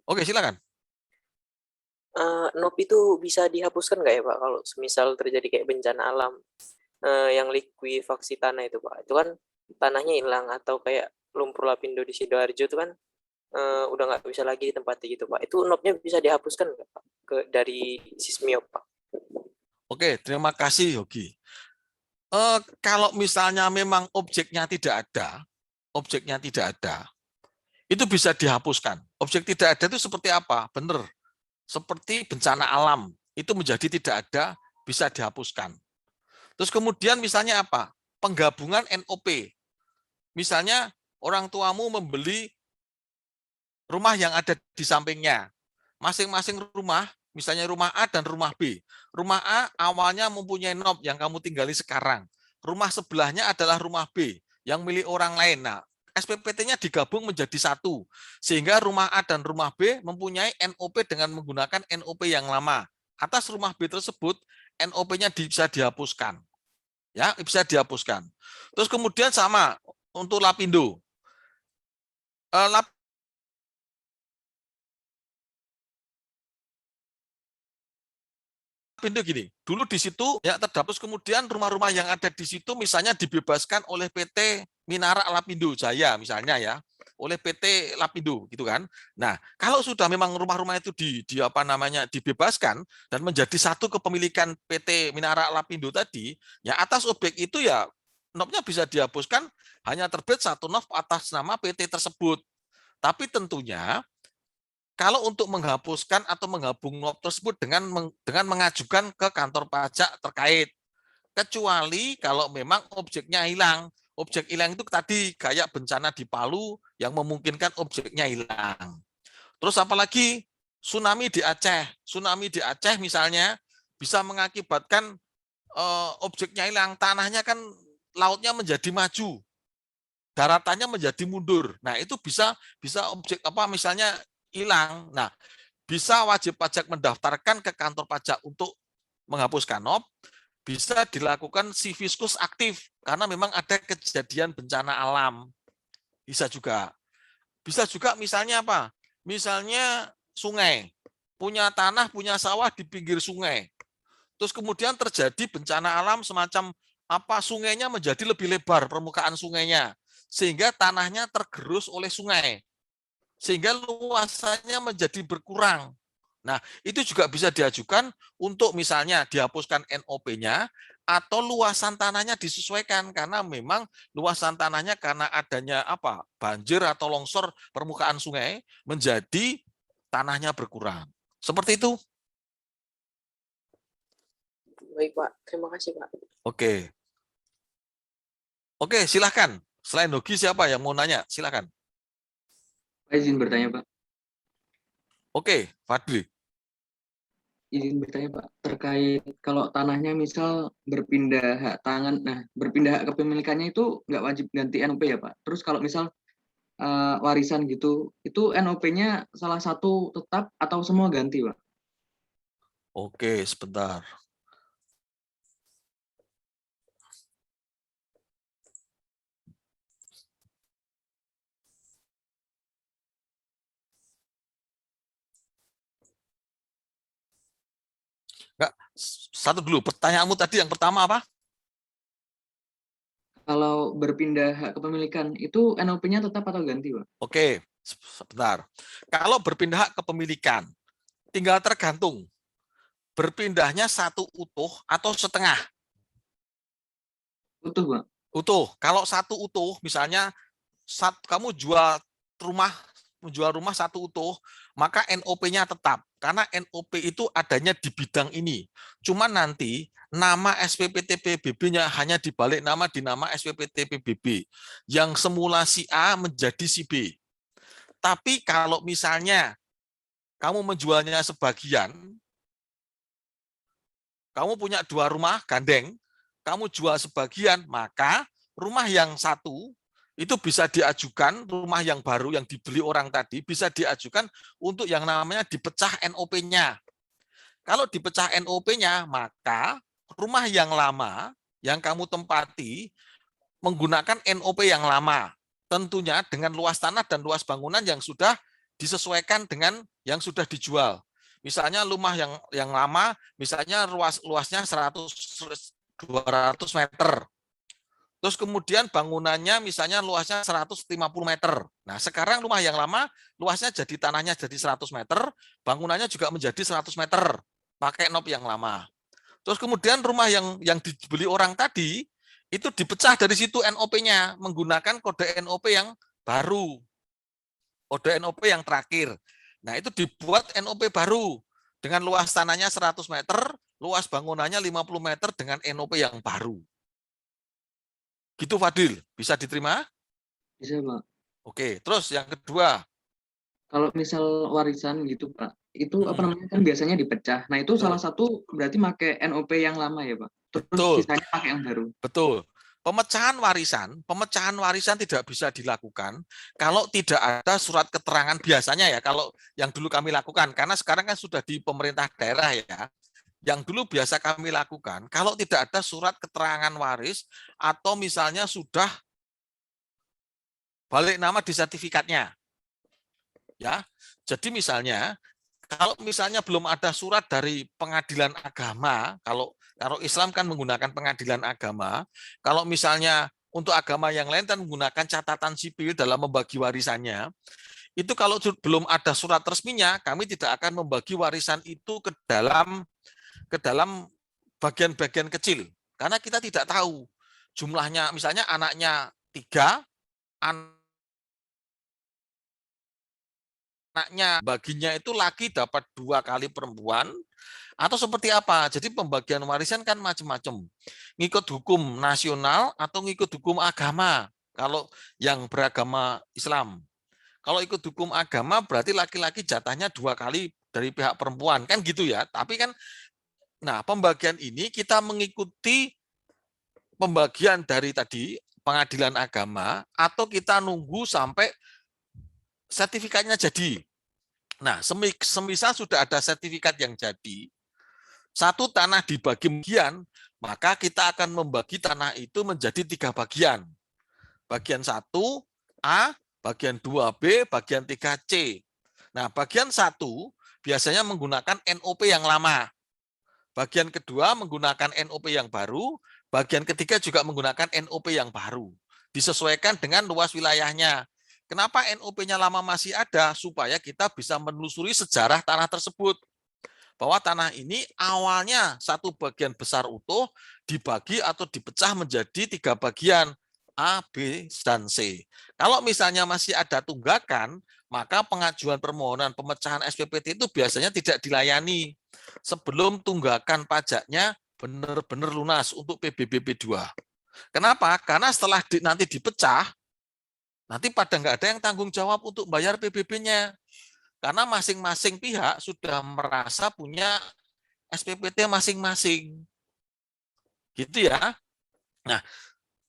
Oke, silakan. NOP itu bisa dihapuskan nggak ya, Pak, kalau semisal terjadi kayak bencana alam yang likuifaksi tanah itu, Pak? Itu kan tanahnya hilang atau kayak lumpur lapindo di Sidoarjo itu kan udah nggak bisa lagi ditempati gitu, Pak. Itu NOP-nya bisa dihapuskan nggak, Pak, dari Sismiop, Pak? Oke, terima kasih Yogi. Kalau misalnya memang objeknya tidak ada, itu bisa dihapuskan. Objek tidak ada itu seperti apa? Benar, seperti bencana alam, itu menjadi tidak ada, bisa dihapuskan. Terus kemudian misalnya apa? Penggabungan NOP. Misalnya orang tuamu membeli rumah yang ada di sampingnya. Masing-masing rumah, misalnya rumah A dan rumah B. Rumah A awalnya mempunyai NOP yang kamu tinggali sekarang. Rumah sebelahnya adalah rumah B yang milik orang lain. Nah, SPPT-nya digabung menjadi satu. Sehingga rumah A dan rumah B mempunyai NOP dengan menggunakan NOP yang lama. Atas rumah B tersebut, NOP-nya bisa dihapuskan. Ya, bisa dihapuskan. Terus kemudian sama untuk Lapindo. Lapindo gini, dulu di situ ya terhapus, kemudian rumah-rumah yang ada di situ misalnya dibebaskan oleh PT Minara Lapindo Jaya misalnya ya, oleh PT Lapindo gitu kan. Nah, kalau sudah memang rumah-rumah itu dibebaskan dan menjadi satu kepemilikan PT Minara Lapindo tadi, ya atas objek itu ya NOP-nya bisa dihapuskan, hanya terbit satu NOP atas nama PT tersebut. Tapi tentunya kalau untuk menghapuskan atau menggabung NOP tersebut dengan mengajukan ke kantor pajak terkait, kecuali kalau memang objeknya hilang. Objek hilang itu tadi kayak bencana di Palu yang memungkinkan objeknya hilang. Terus apalagi tsunami di Aceh. Tsunami di Aceh misalnya bisa mengakibatkan objeknya hilang, tanahnya kan lautnya menjadi maju, daratannya menjadi mundur. Nah, itu bisa objek misalnya hilang. Nah, bisa wajib pajak mendaftarkan ke kantor pajak untuk menghapuskan NOP, bisa dilakukan si fiskus aktif karena memang ada kejadian bencana alam. Bisa juga. Bisa juga misalnya apa? Misalnya sungai, punya tanah, punya sawah di pinggir sungai. Terus kemudian terjadi bencana alam semacam sungainya menjadi lebih lebar permukaan sungainya, sehingga tanahnya tergerus oleh sungai, sehingga luasannya menjadi berkurang. Nah, itu juga bisa diajukan untuk misalnya dihapuskan NOP-nya atau luasan tanahnya disesuaikan karena memang luasan tanahnya karena adanya banjir atau longsor permukaan sungai menjadi tanahnya berkurang. Seperti itu. Baik, Pak. Terima kasih, Pak. Oke. Oke, silahkan. Selain Hoki, siapa yang mau nanya? Silahkan. Pak, izin bertanya, Pak. Oke, Fadli. Izin bertanya, Pak. Terkait kalau tanahnya misal berpindah hak tangan, berpindah hak kepemilikannya itu nggak wajib ganti NOP ya, Pak? Terus kalau misal warisan gitu, itu NOP-nya salah satu tetap atau semua ganti, Pak? Oke, sebentar. Enggak, satu dulu. Pertanyaanmu tadi yang pertama apa? Kalau berpindah hak kepemilikan, itu NOP-nya tetap atau ganti, Pak? Oke, sebentar. Kalau berpindah hak kepemilikan, tinggal tergantung berpindahnya satu utuh atau setengah. Utuh, Pak. Utuh. Kalau satu utuh, misalnya kamu menjual rumah satu utuh, maka NOP-nya tetap. Karena NOP itu adanya di bidang ini. Cuma nanti nama SPPT PBB-nya hanya dibalik nama di nama SPPT PBB. Yang semula si A menjadi si B. Tapi kalau misalnya kamu menjualnya sebagian, kamu punya 2 rumah gandeng, kamu jual sebagian, maka rumah yang satu itu bisa diajukan, rumah yang baru yang dibeli orang tadi bisa diajukan untuk yang namanya dipecah NOP-nya. Kalau dipecah NOP-nya, maka rumah yang lama yang kamu tempati menggunakan NOP yang lama. Tentunya dengan luas tanah dan luas bangunan yang sudah disesuaikan dengan yang sudah dijual. Misalnya rumah yang lama, misalnya luasnya 200 meter. Terus kemudian bangunannya misalnya luasnya 150 meter. Nah, sekarang rumah yang lama luasnya jadi tanahnya jadi 100 meter, bangunannya juga menjadi 100 meter pakai NOP yang lama. Terus kemudian rumah yang dibeli orang tadi itu dipecah dari situ NOP-nya menggunakan kode NOP yang baru. Kode NOP yang terakhir. Nah, itu dibuat NOP baru dengan luas tanahnya 100 meter, luas bangunannya 50 meter dengan NOP yang baru. Gitu Fadil, bisa diterima? Bisa, Pak. Oke, terus yang kedua. Kalau misal warisan gitu, Pak, itu kan biasanya dipecah. Nah, itu salah satu berarti pakai NOP yang lama ya, Pak? Terus Betul. sisanya pakai yang baru. Betul. Pemecahan warisan tidak bisa dilakukan kalau tidak ada surat keterangan biasanya ya, kalau yang dulu kami lakukan, karena sekarang kan sudah di pemerintah daerah ya. Yang dulu biasa kami lakukan, kalau tidak ada surat keterangan waris atau misalnya sudah balik nama di sertifikatnya. Ya. Jadi misalnya kalau misalnya belum ada surat dari pengadilan agama, kalau Islam kan menggunakan pengadilan agama, kalau misalnya untuk agama yang lain kan menggunakan catatan sipil dalam membagi warisannya, itu kalau belum ada surat resminya, kami tidak akan membagi warisan itu ke dalam bagian-bagian kecil, karena kita tidak tahu jumlahnya, misalnya anaknya 3, anaknya baginya itu laki dapat 2 kali perempuan, atau seperti apa. Jadi pembagian warisan kan macam-macam. Ngikut hukum nasional atau ngikut hukum agama, kalau yang beragama Islam. Kalau ikut hukum agama berarti laki-laki jatahnya 2 kali dari pihak perempuan, kan gitu ya. Tapi kan, nah pembagian ini kita mengikuti pembagian dari tadi pengadilan agama, atau kita nunggu sampai sertifikatnya jadi. Nah, semisal sudah ada sertifikat yang jadi, satu tanah dibagi bagian, maka kita akan membagi tanah itu menjadi 3 bagian. Bagian 1A, bagian 2B, bagian 3C. Nah, bagian 1 biasanya menggunakan NOP yang lama. Bagian kedua menggunakan NOP yang baru, bagian ketiga juga menggunakan NOP yang baru. Disesuaikan dengan luas wilayahnya. Kenapa NOP-nya lama masih ada? Supaya kita bisa menelusuri sejarah tanah tersebut. Bahwa tanah ini awalnya satu bagian besar utuh dibagi atau dipecah menjadi 3 bagian, A, B, dan C. Kalau misalnya masih ada tunggakan, maka pengajuan permohonan pemecahan SPPT itu biasanya tidak dilayani sebelum tunggakan pajaknya benar-benar lunas untuk PBBP 2. Kenapa? Karena setelah nanti dipecah, nanti pada nggak ada yang tanggung jawab untuk bayar PBB-nya. Karena masing-masing pihak sudah merasa punya SPPT masing-masing. Gitu ya. Nah,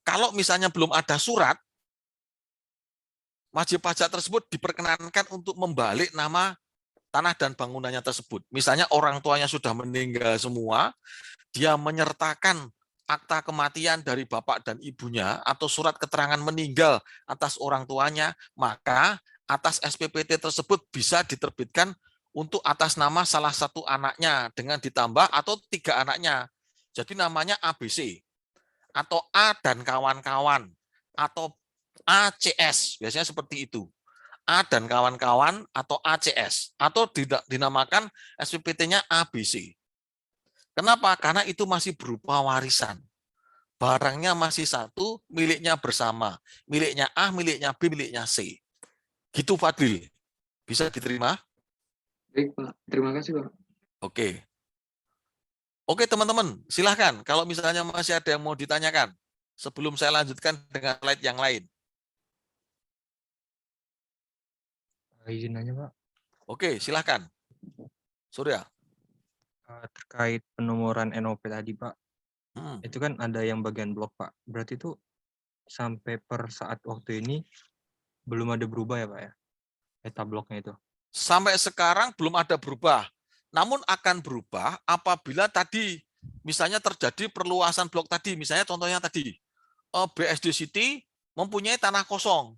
kalau misalnya belum ada surat, wajib pajak tersebut diperkenankan untuk membalik nama tanah dan bangunannya tersebut. Misalnya orang tuanya sudah meninggal semua, dia menyertakan akta kematian dari bapak dan ibunya atau surat keterangan meninggal atas orang tuanya, maka atas SPPT tersebut bisa diterbitkan untuk atas nama salah satu anaknya dengan ditambah atau 3 anaknya. Jadi namanya ABC atau A dan kawan-kawan atau ACS, biasanya seperti itu. A dan kawan-kawan atau ACS atau dinamakan SPPT-nya ABC. Kenapa? Karena itu masih berupa warisan. Barangnya masih satu, miliknya bersama. Miliknya A, miliknya B, miliknya C. Gitu Fadil. Bisa diterima? Baik, Pak. Terima kasih, Pak. Oke. Oke teman-teman, silahkan. Kalau misalnya masih ada yang mau ditanyakan, sebelum saya lanjutkan dengan slide yang lain. Izin nanya, Pak. Oke, silahkan. Surya. Terkait penomoran NOP tadi, Pak. Hmm. Itu kan ada yang bagian blok, Pak. Berarti itu sampai per saat waktu ini belum ada berubah ya, Pak ya? Peta bloknya itu. Sampai sekarang belum ada berubah. Namun akan berubah apabila tadi misalnya terjadi perluasan blok tadi. Misalnya contohnya tadi, BSD City mempunyai tanah kosong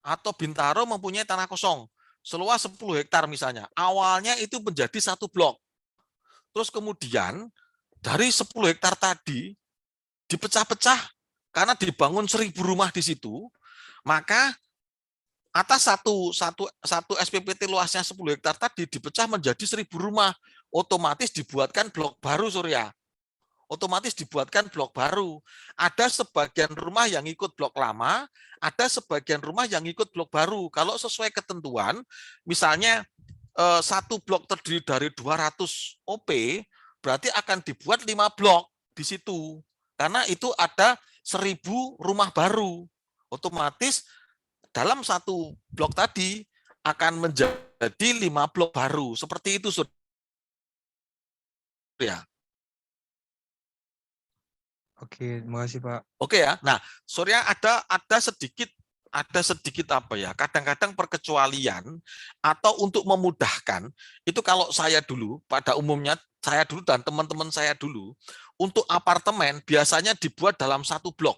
atau Bintaro mempunyai tanah kosong seluas 10 hektar misalnya. Awalnya itu menjadi 1 blok. Terus kemudian dari 10 hektar tadi dipecah-pecah karena dibangun 1000 rumah di situ, maka atas satu SPPT luasnya 10 hektar tadi dipecah menjadi 1000 rumah, otomatis dibuatkan blok baru, Surya. Otomatis dibuatkan blok baru. Ada sebagian rumah yang ikut blok lama, ada sebagian rumah yang ikut blok baru. Kalau sesuai ketentuan, misalnya satu blok terdiri dari 200 OP, berarti akan dibuat 5 blok di situ. Karena itu ada 1000 rumah baru. Otomatis dalam satu blok tadi akan menjadi 5 blok baru. Seperti itu, Surya. Oke, terima kasih, Pak. Oke ya. Nah, Surya ada sedikit apa ya? Kadang-kadang perkecualian atau untuk memudahkan itu kalau saya dulu pada umumnya saya dulu dan teman-teman saya dulu untuk apartemen biasanya dibuat dalam 1 blok.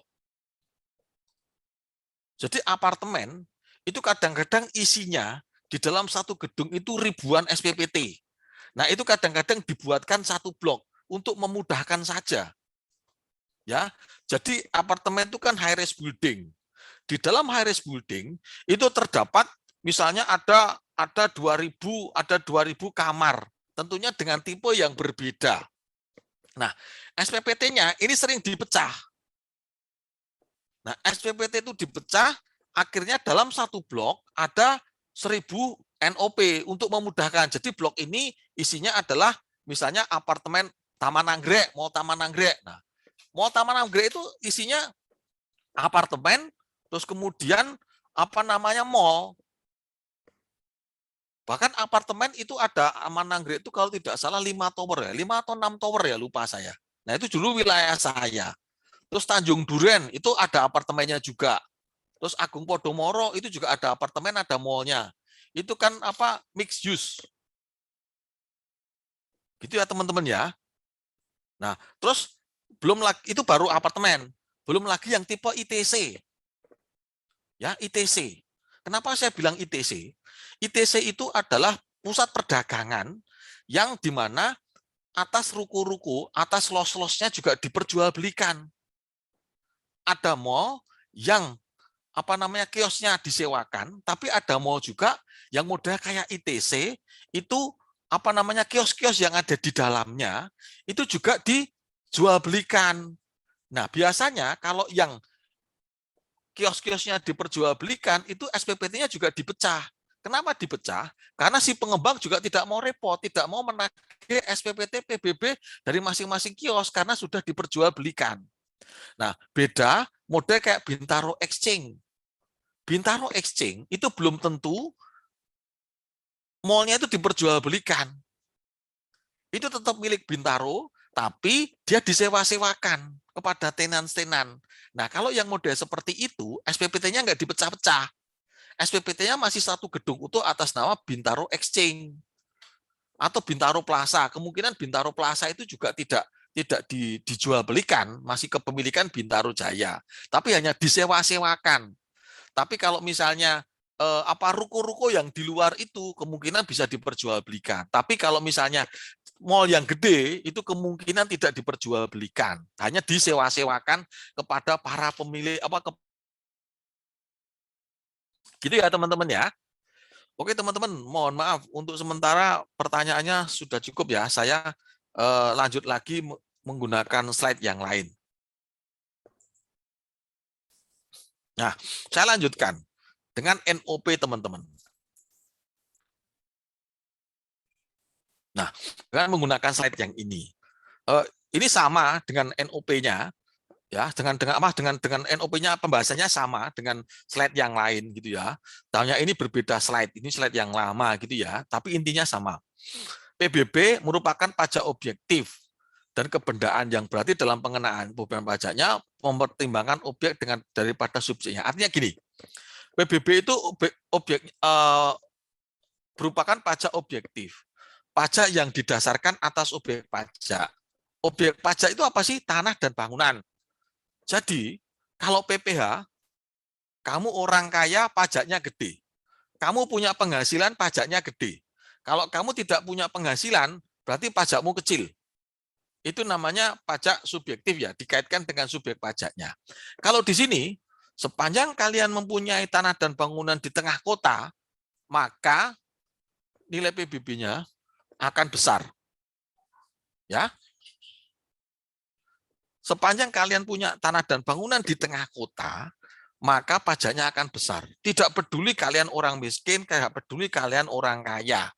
Jadi apartemen itu kadang-kadang isinya di dalam 1 gedung itu ribuan SPPT. Nah, itu kadang-kadang dibuatkan satu blok untuk memudahkan saja. Ya. Jadi apartemen itu kan high rise building. Di dalam high rise building itu terdapat misalnya ada 2.000 kamar, tentunya dengan tipe yang berbeda. Nah, SPPT-nya ini sering dipecah. Nah, SPPT itu dipecah, akhirnya dalam satu blok ada 1.000 NOP untuk memudahkan. Jadi blok ini isinya adalah misalnya apartemen Taman Anggrek, mau Taman Anggrek. Nah, mau Taman Anggrek itu isinya apartemen, terus kemudian mall. Bahkan apartemen itu ada Taman Anggrek itu kalau tidak salah 5 tower ya, 5 atau 6 tower ya, lupa saya. Nah, itu dulu wilayah saya. Terus Tanjung Duren itu ada apartemennya juga. Terus Agung Podomoro itu juga ada apartemen, ada mallnya. Itu kan mixed use. Gitu ya teman-teman ya. Nah, terus belum lagi itu baru apartemen, belum lagi yang tipe ITC. Ya, ITC. Kenapa saya bilang ITC? ITC itu adalah pusat perdagangan yang di mana atas ruko-ruko, atas los-losnya juga diperjualbelikan. Ada mall yang kiosnya disewakan, tapi ada mall juga yang model kayak ITC, itu kios-kios yang ada di dalamnya itu juga dijualbelikan. Nah, biasanya kalau yang kios-kiosnya diperjualbelikan itu SPPT-nya juga dipecah. Kenapa dipecah? Karena si pengembang juga tidak mau repot, tidak mau menagih SPPT PBB dari masing-masing kios karena sudah diperjualbelikan. Nah, beda model kayak Bintaro Exchange. Bintaro Exchange itu belum tentu mallnya itu diperjualbelikan. Itu tetap milik Bintaro, tapi dia disewa-sewakan kepada tenan-tenan. Nah, kalau yang model seperti itu, SPPT-nya nggak dipecah-pecah. SPPT-nya masih satu gedung utuh atas nama Bintaro Exchange atau Bintaro Plaza. Kemungkinan Bintaro Plaza itu juga tidak dijual belikan, masih kepemilikan Bintaro Jaya, tapi hanya disewa-sewakan. Tapi kalau misalnya ruko-ruko yang di luar itu kemungkinan bisa diperjualbelikan. Tapi kalau misalnya mall yang gede itu kemungkinan tidak diperjualbelikan, hanya disewa-sewakan kepada para pemilik gitu ya teman-teman ya. Oke teman-teman, mohon maaf untuk sementara pertanyaannya sudah cukup ya. Saya lanjut lagi menggunakan slide yang lain. Nah, saya lanjutkan dengan NOP teman-teman. Nah, dengan menggunakan slide yang ini. Ini sama dengan NOP-nya. Ya, dengan NOP-nya pembahasannya sama dengan slide yang lain gitu ya. Hanya ini berbeda slide, ini slide yang lama gitu ya, tapi intinya sama. PBB merupakan pajak objektif dan kebendaan yang berarti dalam pengenaan beban pajaknya mempertimbangkan objek daripada subjeknya. Artinya gini, PBB itu merupakan pajak objektif, pajak yang didasarkan atas objek pajak. Objek pajak itu apa sih? Tanah dan bangunan. Jadi, kalau PPH, kamu orang kaya, pajaknya gede. Kamu punya penghasilan, pajaknya gede. Kalau kamu tidak punya penghasilan, berarti pajakmu kecil. Itu namanya pajak subjektif ya, dikaitkan dengan subjek pajaknya. Kalau di sini, sepanjang kalian mempunyai tanah dan bangunan di tengah kota, maka nilai PBB-nya akan besar. Ya. Sepanjang kalian punya tanah dan bangunan di tengah kota, maka pajaknya akan besar. Tidak peduli kalian orang miskin, tidak peduli kalian orang kaya.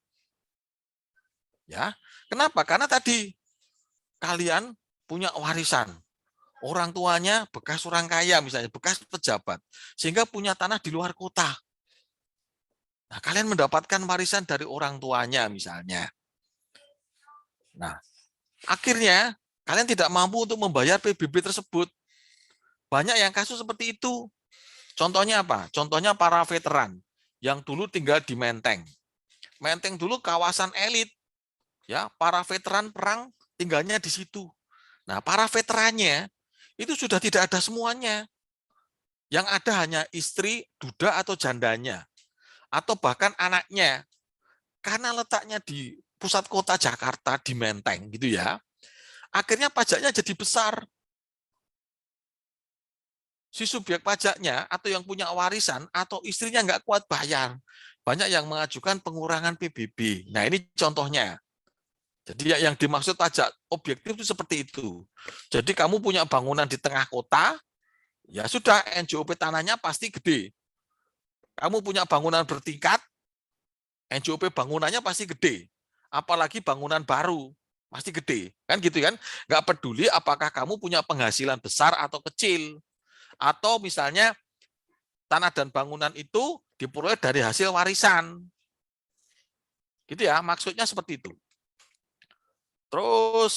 Ya, kenapa? Karena tadi kalian punya warisan. Orang tuanya bekas orang kaya misalnya, bekas pejabat, sehingga punya tanah di luar kota. Nah, kalian mendapatkan warisan dari orang tuanya misalnya. Nah, akhirnya kalian tidak mampu untuk membayar PBB tersebut. Banyak yang kasus seperti itu. Contohnya apa? Contohnya para veteran yang dulu tinggal di Menteng. Menteng dulu kawasan elit. Ya, para veteran perang tinggalnya di situ. Nah, para veterannya itu sudah tidak ada semuanya. Yang ada hanya istri, duda atau jandanya. Atau bahkan anaknya. Karena letaknya di pusat kota Jakarta di Menteng gitu ya. Akhirnya pajaknya jadi besar. Si subjek pajaknya atau yang punya warisan atau istrinya nggak kuat bayar. Banyak yang mengajukan pengurangan PBB. Nah, ini contohnya. Jadi yang dimaksud pajak objektif itu seperti itu. Jadi kamu punya bangunan di tengah kota, ya sudah NJOP tanahnya pasti gede. Kamu punya bangunan bertingkat, NJOP bangunannya pasti gede. Apalagi bangunan baru, pasti gede. Kan gitu kan? Nggak peduli apakah kamu punya penghasilan besar atau kecil. Atau misalnya tanah dan bangunan itu diperoleh dari hasil warisan. Gitu ya, maksudnya seperti itu. Terus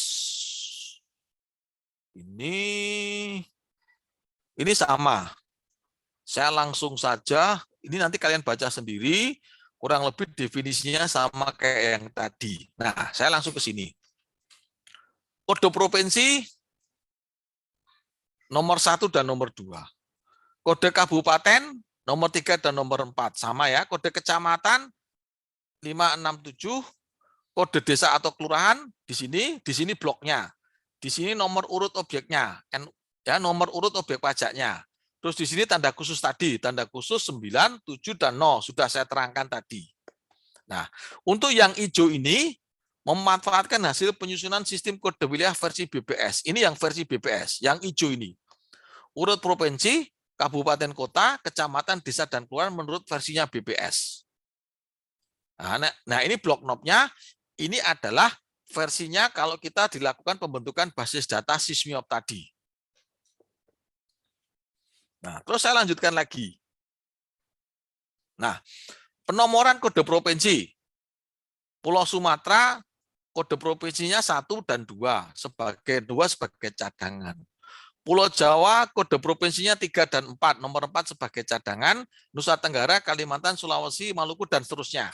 ini sama. Saya langsung saja, ini nanti kalian baca sendiri, kurang lebih definisinya sama kayak yang tadi. Nah, saya langsung ke sini. Kode provinsi nomor 1 dan nomor 2. Kode kabupaten nomor 3 dan nomor 4 sama ya. Kode kecamatan 567, kode desa atau kelurahan di sini bloknya. Di sini nomor urut objeknya, ya nomor urut objek pajaknya. Terus di sini tanda khusus tadi, tanda khusus 9, 7 dan 0 sudah saya terangkan tadi. Nah, untuk yang hijau ini memanfaatkan hasil penyusunan sistem kode wilayah versi BPS. Ini yang versi BPS, yang hijau ini. Urut provinsi, kabupaten kota, kecamatan, desa dan kelurahan menurut versinya BPS. Nah, ini blok knobnya, ini adalah versinya kalau kita dilakukan pembentukan basis data Sysmiop tadi. Nah, terus saya lanjutkan lagi. Nah, penomoran kode provinsi. Pulau Sumatera, kode provinsinya 1 dan 2 sebagai cadangan. Pulau Jawa, kode provinsinya 3 dan 4, nomor 4 sebagai cadangan, Nusa Tenggara, Kalimantan, Sulawesi, Maluku, dan seterusnya.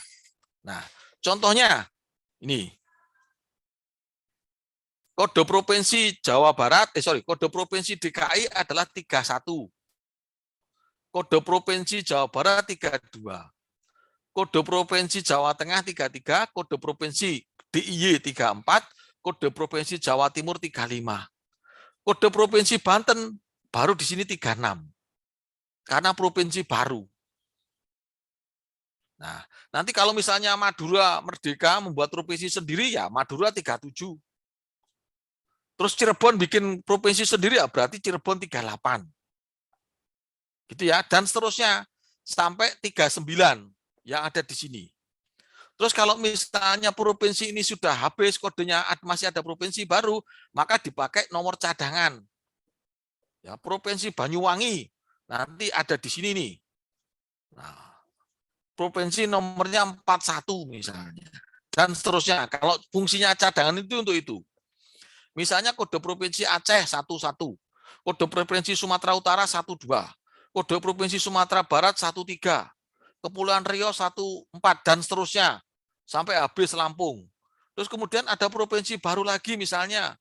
Nah, contohnya ini. Kode provinsi Jawa Barat, kode provinsi DKI adalah 31. Kode provinsi Jawa Barat 32. Kode provinsi Jawa Tengah 33, kode provinsi DIY 34, kode provinsi Jawa Timur 35. Kode provinsi Banten baru di sini 36. Karena provinsi baru. Nah, nanti kalau misalnya Madura Merdeka membuat provinsi sendiri, ya Madura 37. Terus Cirebon bikin provinsi sendiri, ya berarti Cirebon 38. Gitu ya, dan seterusnya sampai 39 yang ada di sini. Terus kalau misalnya provinsi ini sudah habis kodenya, masih ada provinsi baru, maka dipakai nomor cadangan. Ya, provinsi Banyuwangi nanti ada di sini nih. Nah, provinsi nomornya 41 misalnya. Dan seterusnya. Kalau fungsinya cadangan itu untuk itu. Misalnya kode provinsi Aceh 11, kode provinsi Sumatera Utara 12, kode provinsi Sumatera Barat 13, Kepulauan Riau 14 dan seterusnya sampai habis Lampung. Terus kemudian ada provinsi baru lagi misalnya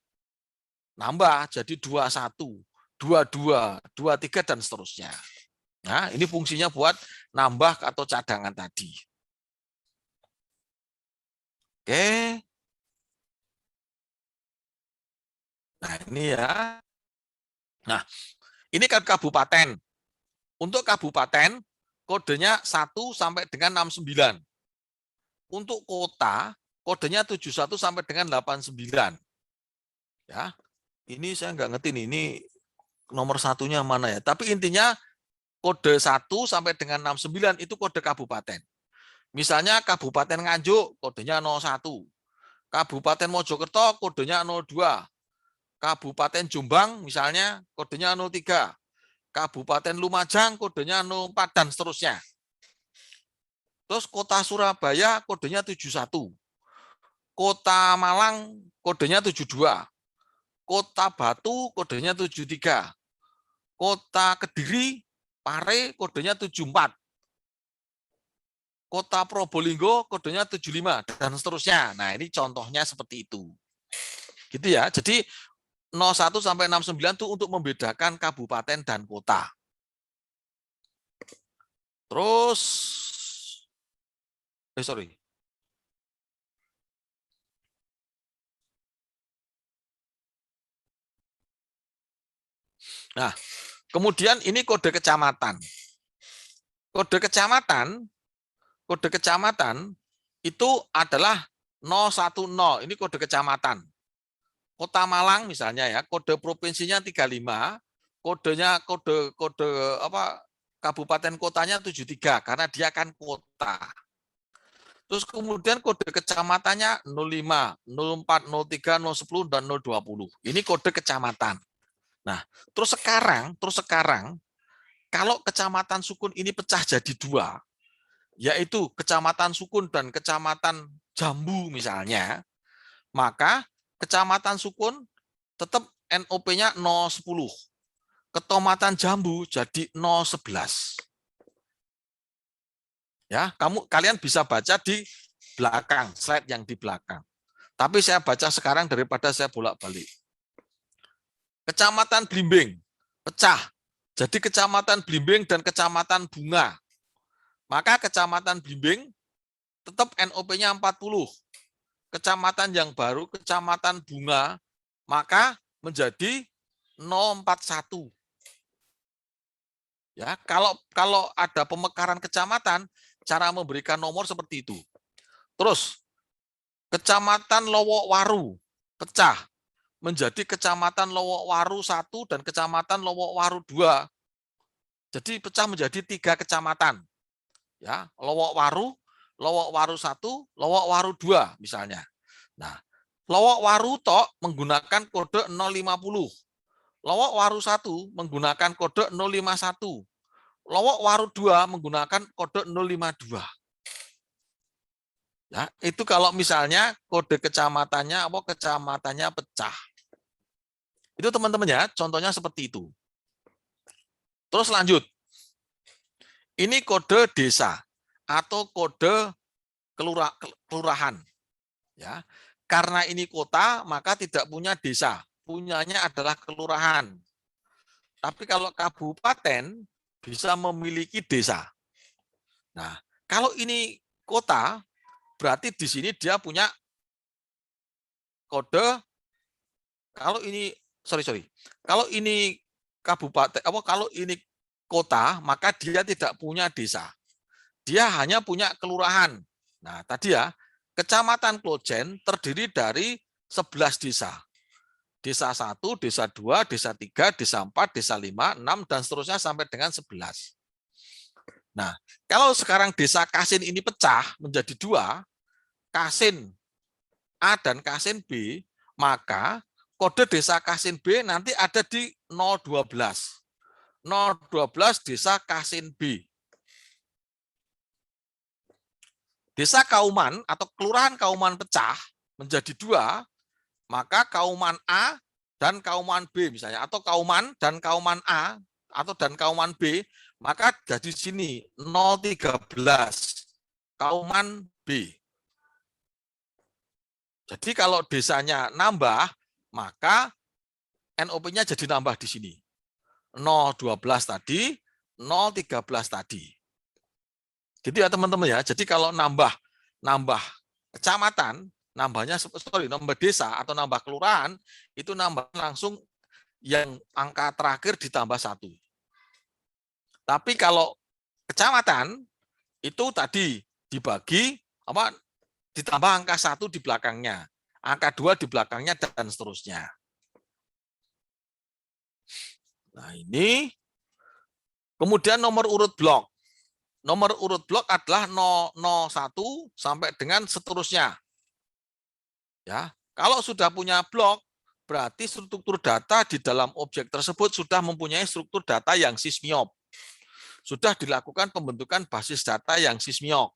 nambah jadi 21, 22, 23 dan seterusnya. Nah, ini fungsinya buat nambah atau cadangan tadi. Oke. Nah, ini ya. Nah, ini kan kabupaten. Untuk kabupaten, kodenya 1 sampai dengan 69. Untuk kota, kodenya 71 sampai dengan 89. Ya, ini saya nggak ngerti nih, ini nomor satunya mana ya. Tapi intinya kode 1 sampai dengan 69 itu kode kabupaten. Misalnya Kabupaten Nganjuk, kodenya 01. Kabupaten Mojokerto, kodenya 02. Kabupaten Jombang, misalnya, kodenya 03. Kabupaten Lumajang, kodenya 04, dan seterusnya. Terus kota Surabaya, kodenya 71. Kota Malang, kodenya 72. Kota Batu, kodenya 73. Kota Kediri, Pare, kodenya 74. Kota Probolinggo, kodenya 75, dan seterusnya. Nah, ini contohnya seperti itu. Gitu ya. Jadi 01 sampai 69 itu untuk membedakan kabupaten dan kota. Terus Nah, kemudian ini kode kecamatan. Kode kecamatan itu adalah 010. Ini kode kecamatan. Kota Malang misalnya ya, kode provinsinya 35, kode apa kabupaten kotanya 73 karena dia kan kota. Terus kemudian kode kecamatannya 05, 04, 03, 010 dan 020. Ini kode kecamatan. Nah, terus sekarang kalau kecamatan Sukun ini pecah jadi dua, yaitu kecamatan Sukun dan kecamatan Jambu misalnya, maka kecamatan Sukun tetap NOP-nya 010. Kecamatan Jambu jadi 011. Ya, kalian bisa baca di belakang, slide yang di belakang. Tapi saya baca sekarang daripada saya bolak-balik. Kecamatan Blimbing pecah. Jadi Kecamatan Blimbing dan Kecamatan Bunga. Maka Kecamatan Blimbing tetap NOP-nya 40. Kecamatan yang baru, Kecamatan Bunga, maka menjadi 041. Ya, kalau ada pemekaran kecamatan, cara memberikan nomor seperti itu. Terus, Kecamatan Lowokwaru pecah menjadi Kecamatan Lowokwaru 1 dan Kecamatan Lowokwaru 2. Jadi pecah menjadi 3 kecamatan. Ya, Lowokwaru 1, Lowokwaru 2 misalnya. Nah, Lowokwaru tok menggunakan kode 050. Lowokwaru 1 menggunakan kode 051. Lowokwaru 2 menggunakan kode 052. Ya, itu kalau misalnya kode kecamatannya pecah. Itu teman-teman ya, contohnya seperti itu. Terus lanjut. Ini kode desa atau kode kelurahan. Ya. Karena ini kota, maka tidak punya desa. Punyanya adalah kelurahan. Tapi kalau kabupaten bisa memiliki desa. Nah, kalau ini kota, berarti di sini dia punya kode. Kalau ini kalau ini kabupaten, kalau ini kota, maka dia tidak punya desa. Dia hanya punya kelurahan. Nah, tadi ya, Kecamatan Klojen terdiri dari 11 desa. Desa 1, desa 2, desa 3, desa 4, desa 5, 6, dan seterusnya sampai dengan 11. Nah, kalau sekarang desa Kasin ini pecah menjadi 2, Kasin A dan Kasin B, maka kode desa Kasin B nanti ada di 012. 012 desa Kasin B. Desa Kauman atau kelurahan Kauman pecah menjadi 2, maka Kauman A dan Kauman B misalnya, atau Kauman dan Kauman A atau dan Kauman B, maka jadi sini 013 Kauman B. Jadi kalau desanya nambah, maka NOP-nya jadi nambah di sini. 012 tadi, 013 tadi. Gitu ya teman-teman ya. Jadi kalau nambah kecamatan, nambah desa atau nambah kelurahan, itu nambah langsung yang angka terakhir ditambah 1. Tapi kalau kecamatan itu tadi dibagi ditambah angka 1 di belakangnya, angka 2 di belakangnya, dan seterusnya. Nah, ini kemudian nomor urut blok. Nomor urut blok adalah 001 sampai dengan seterusnya. Ya, kalau sudah punya blok, berarti struktur data di dalam objek tersebut sudah mempunyai struktur data yang sismiop. Sudah dilakukan pembentukan basis data yang sismiop.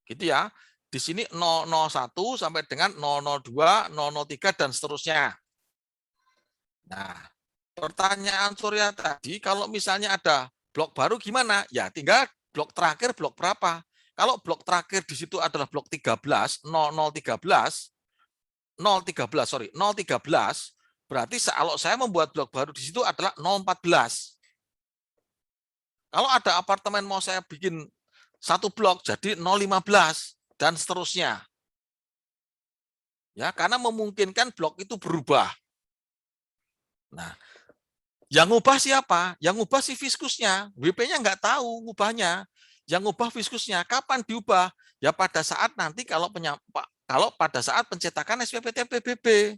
Gitu ya. Di sini 001 sampai dengan 002, 003 dan seterusnya. Nah, pertanyaan Surya tadi, kalau misalnya ada blok baru gimana? Ya, tinggal blok terakhir blok berapa? Kalau blok terakhir di situ adalah blok 13, 013, berarti kalau saya membuat blok baru di situ adalah 014. Kalau ada apartemen mau saya bikin satu blok jadi 015 dan seterusnya. Ya, karena memungkinkan blok itu berubah. Nah, Yang ngubah siapa? Yang ngubah si fiskusnya. WP-nya nggak tahu ngubahnya. Yang ngubah fiskusnya. Kapan diubah? Ya pada saat nanti kalau pada saat pencetakan SPPT PBB.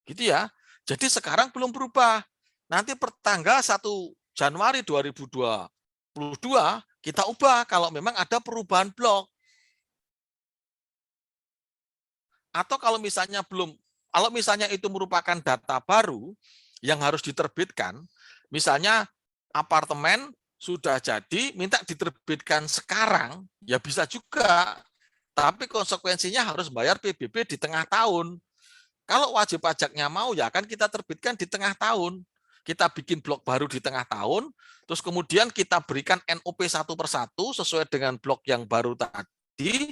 Gitu ya. Jadi sekarang belum berubah. Nanti pertanggal 1 Januari 2022 kita ubah kalau memang ada perubahan blok. Atau kalau misalnya itu merupakan data baru yang harus diterbitkan, misalnya apartemen sudah jadi, minta diterbitkan sekarang, ya bisa juga. Tapi konsekuensinya harus bayar PBB di tengah tahun. Kalau wajib pajaknya mau, ya akan kita terbitkan di tengah tahun. Kita bikin blok baru di tengah tahun, terus kemudian kita berikan NOP satu persatu sesuai dengan blok yang baru tadi,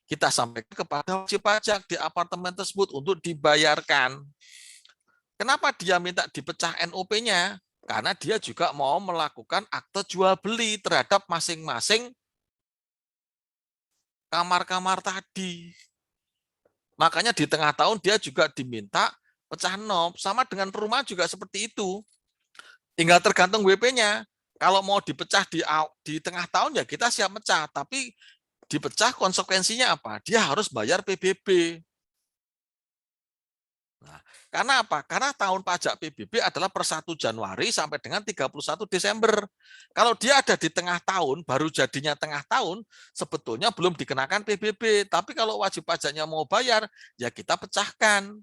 kita sampaikan kepada wajib pajak di apartemen tersebut untuk dibayarkan. Kenapa dia minta dipecah NOP-nya? Karena dia juga mau melakukan akte jual beli terhadap masing-masing kamar-kamar tadi. Makanya di tengah tahun dia juga diminta pecah NOP. Sama dengan rumah juga seperti itu. Tinggal tergantung WP-nya. Kalau mau dipecah di tengah tahun ya kita siap pecah. Tapi dipecah konsekuensinya apa? Dia harus bayar PBB. Nah, karena apa? Karena tahun pajak PBB adalah per 1 Januari sampai dengan 31 Desember. Kalau dia ada di tengah tahun, baru jadinya tengah tahun, sebetulnya belum dikenakan PBB. Tapi kalau wajib pajaknya mau bayar, ya kita pecahkan.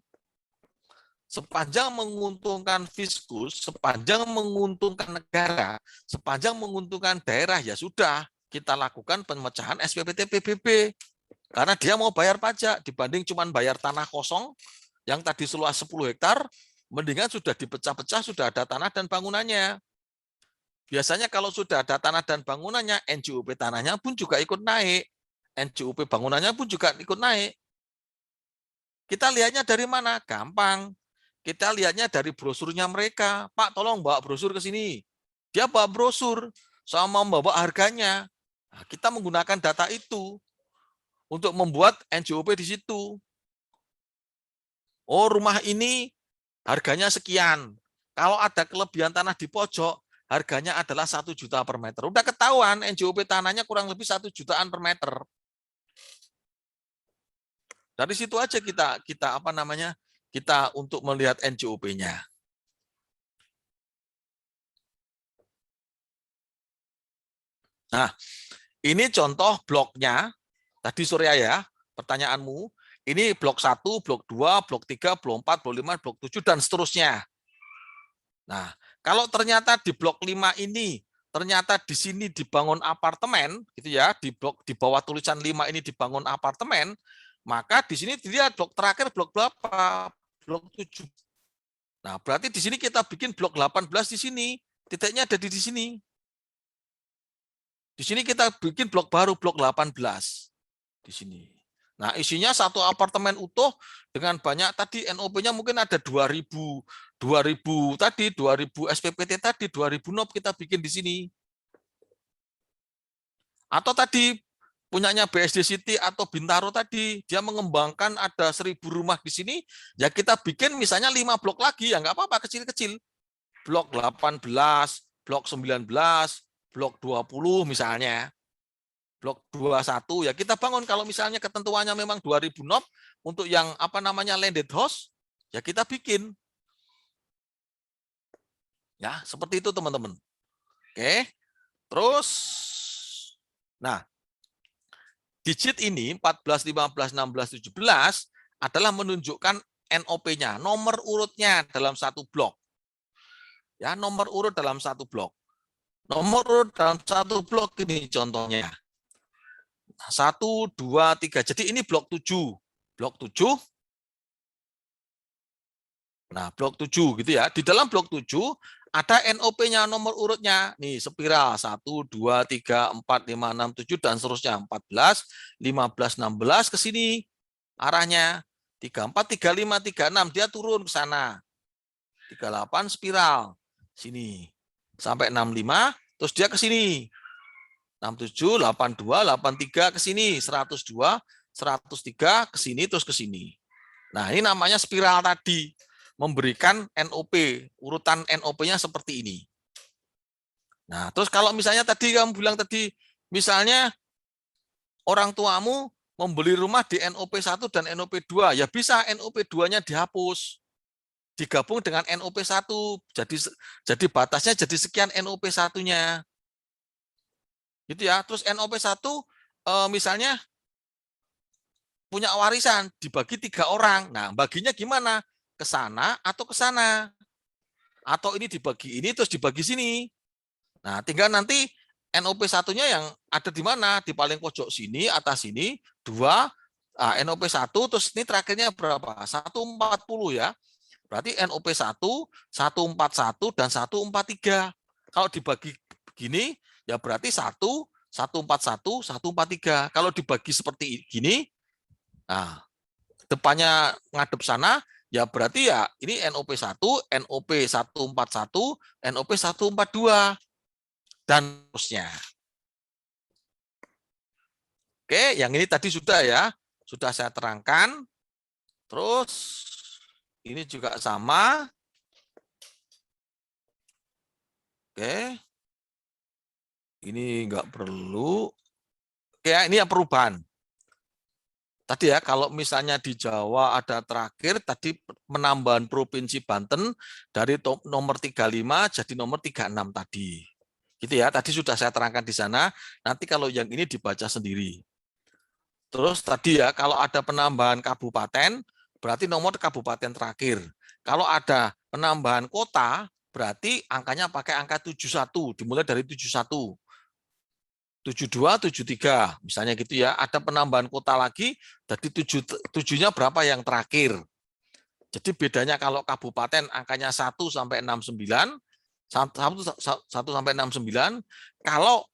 Sepanjang menguntungkan fiskus, sepanjang menguntungkan negara, sepanjang menguntungkan daerah, ya sudah. Kita lakukan pemecahan SPPT PBB karena dia mau bayar pajak dibanding cuma bayar tanah kosong yang tadi seluas 10 hektar, mendingan sudah dipecah-pecah, sudah ada tanah dan bangunannya. Biasanya kalau sudah ada tanah dan bangunannya, NJUP tanahnya pun juga ikut naik, NJUP bangunannya pun juga ikut naik. Kita lihatnya dari mana? Gampang. Kita lihatnya dari brosurnya mereka. Pak, tolong bawa brosur ke sini. Dia bawa brosur sama membawa harganya. Nah, kita menggunakan data itu untuk membuat NJOP di situ. Oh, rumah ini harganya sekian. Kalau ada kelebihan tanah di pojok, harganya adalah 1 juta per meter. Udah ketahuan NJOP tanahnya kurang lebih 1 jutaan per meter. Dari situ aja kita untuk melihat NJOP-nya. Nah, ini contoh bloknya, tadi Surya ya, pertanyaanmu, ini blok 1, blok 2, blok 3, blok 4, blok 5, blok 7, dan seterusnya. Nah, kalau ternyata di blok 5 ini, ternyata di sini dibangun apartemen, gitu ya, di bawah tulisan 5 ini dibangun apartemen, maka di sini dilihat blok terakhir blok berapa? Blok 7. Nah, berarti di sini kita bikin blok 18 di sini, titiknya ada di sini. Di sini kita bikin blok baru, blok 18 di sini. Nah, isinya satu apartemen utuh dengan banyak tadi NOP-nya mungkin ada 2000 tadi, 2000 SPPT tadi, 2000 NOP kita bikin di sini. Atau tadi punyanya BSD City atau Bintaro tadi, dia mengembangkan ada 1000 rumah di sini, ya kita bikin misalnya 5 blok lagi, ya nggak apa-apa, kecil-kecil. Blok 18, blok 19, blok 20 misalnya. Blok 21 ya kita bangun kalau misalnya ketentuannya memang 2000 NOP untuk yang landed house ya kita bikin. Ya, seperti itu teman-teman. Oke. Terus nah, digit ini 14, 15, 16, 17 adalah menunjukkan NOP-nya, nomor urutnya dalam satu blok. Ya, nomor urut dalam satu blok. Nomor urut dalam satu blok ini contohnya. 1, 2, 3. Jadi ini blok 7. Blok 7. Nah, blok 7 gitu ya. Di dalam blok 7 ada NOP-nya, nomor urutnya. Nih, spiral 1, 2, 3, 4, 5, 6, 7 dan seterusnya. 14, 15, 16 ke sini arahnya. 34, 35, 36 dia turun ke sana. 38 spiral sini. Sampai 65 terus dia ke sini. 67, 82, 83 ke sini, 102, 103 ke sini terus ke sini. Nah, ini namanya spiral tadi. memberikan NOP, urutan NOP-nya seperti ini. Nah, terus kalau misalnya tadi kamu bilang tadi, misalnya orang tuamu membeli rumah di NOP 1 dan NOP 2, ya bisa NOP 2-nya dihapus. Digabung dengan NOP 1. Jadi batasnya jadi sekian NOP 1-nya. Gitu ya. Terus NOP 1 misalnya punya warisan dibagi 3 orang. Nah, baginya gimana? Ke sana atau ke sana? Atau ini dibagi ini terus dibagi sini. Nah, tinggal nanti NOP 1-nya yang ada di mana? Di paling pojok sini, atas sini, 2, NOP 1, terus ini terakhirnya berapa? 140 ya. Berarti NOP 1, 141, dan 143. Kalau dibagi begini, ya berarti 1, 141, 143. Kalau dibagi seperti gini, nah, depannya ngadep sana, ya berarti ya ini NOP 1, NOP 141, NOP 142. Dan terusnya. Oke, yang ini tadi sudah ya, sudah saya terangkan. Terus ini juga sama. Oke, ini enggak perlu. Oke, ini yang perubahan. Tadi ya, kalau misalnya di Jawa ada terakhir, tadi penambahan Provinsi Banten dari nomor 35 jadi nomor 36 tadi. Gitu ya, tadi sudah saya terangkan di sana. Nanti kalau yang ini dibaca sendiri. Terus tadi ya, kalau ada penambahan kabupaten, berarti nomor kabupaten terakhir. Kalau ada penambahan kota, berarti angkanya pakai angka 71, dimulai dari 71. 72, 73, misalnya gitu ya. Ada penambahan kota lagi, jadi 7-nya berapa yang terakhir. Jadi bedanya kalau kabupaten angkanya 1 sampai 69, 1 sampai 69, kalau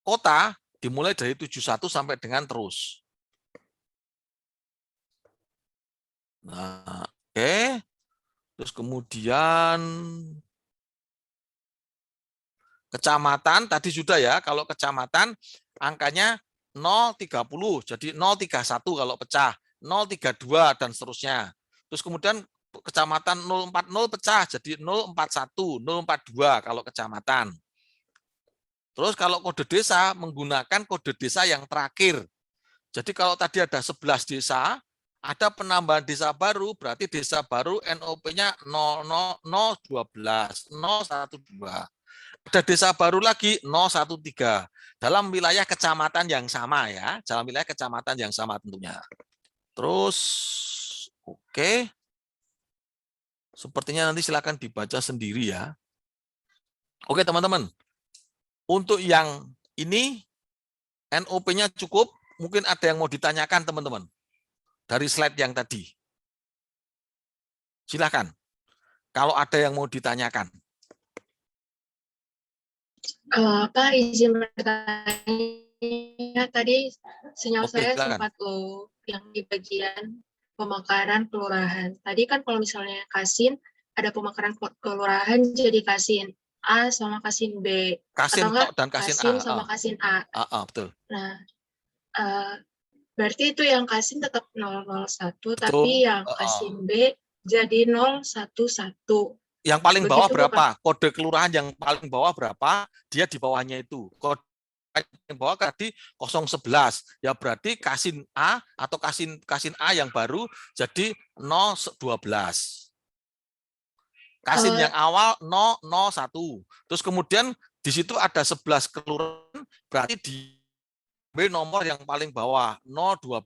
kota dimulai dari 71 sampai dengan terus. Nah, oke. Terus kemudian kecamatan tadi sudah ya, kalau kecamatan angkanya 030, jadi 031 kalau pecah, 032 dan seterusnya. Terus kemudian kecamatan 040 pecah jadi 041, 042 kalau kecamatan. Terus kalau kode desa menggunakan kode desa yang terakhir. Jadi kalau tadi ada 11 desa, ada penambahan desa baru, berarti desa baru NOP-nya 00012, 012. Ada desa baru lagi 013 dalam wilayah kecamatan yang sama ya, dalam wilayah kecamatan yang sama tentunya. Terus oke. Sepertinya nanti silakan dibaca sendiri ya. Oke teman-teman. Untuk yang ini NOP-nya cukup, mungkin ada yang mau ditanyakan teman-teman dari slide yang tadi. Silakan. Kalau ada yang mau ditanyakan. Pak, izin bertanya, tadi sinyal Oke, saya silakan. sempat low yang di bagian pemekaran kelurahan. Tadi kan kalau misalnya Kasin, ada pemekaran kelurahan jadi Kasin A sama Kasin B. Kasin atau enggak dan Kasin Kasin A. sama Kasin A. Betul. Nah, berarti itu yang Kasin tetap 001, Betul. tapi yang Kasin B jadi 011. Yang paling bawah Begitu, berapa? Bapak? Kode kelurahan yang paling bawah berapa? Dia di bawahnya itu. Kode yang bawah tadi 011. Ya berarti Kasin A atau Kasin A yang baru jadi 012. Kasin yang awal 001. Terus kemudian di situ ada 11 kelurahan, berarti di nomor yang paling bawah 012.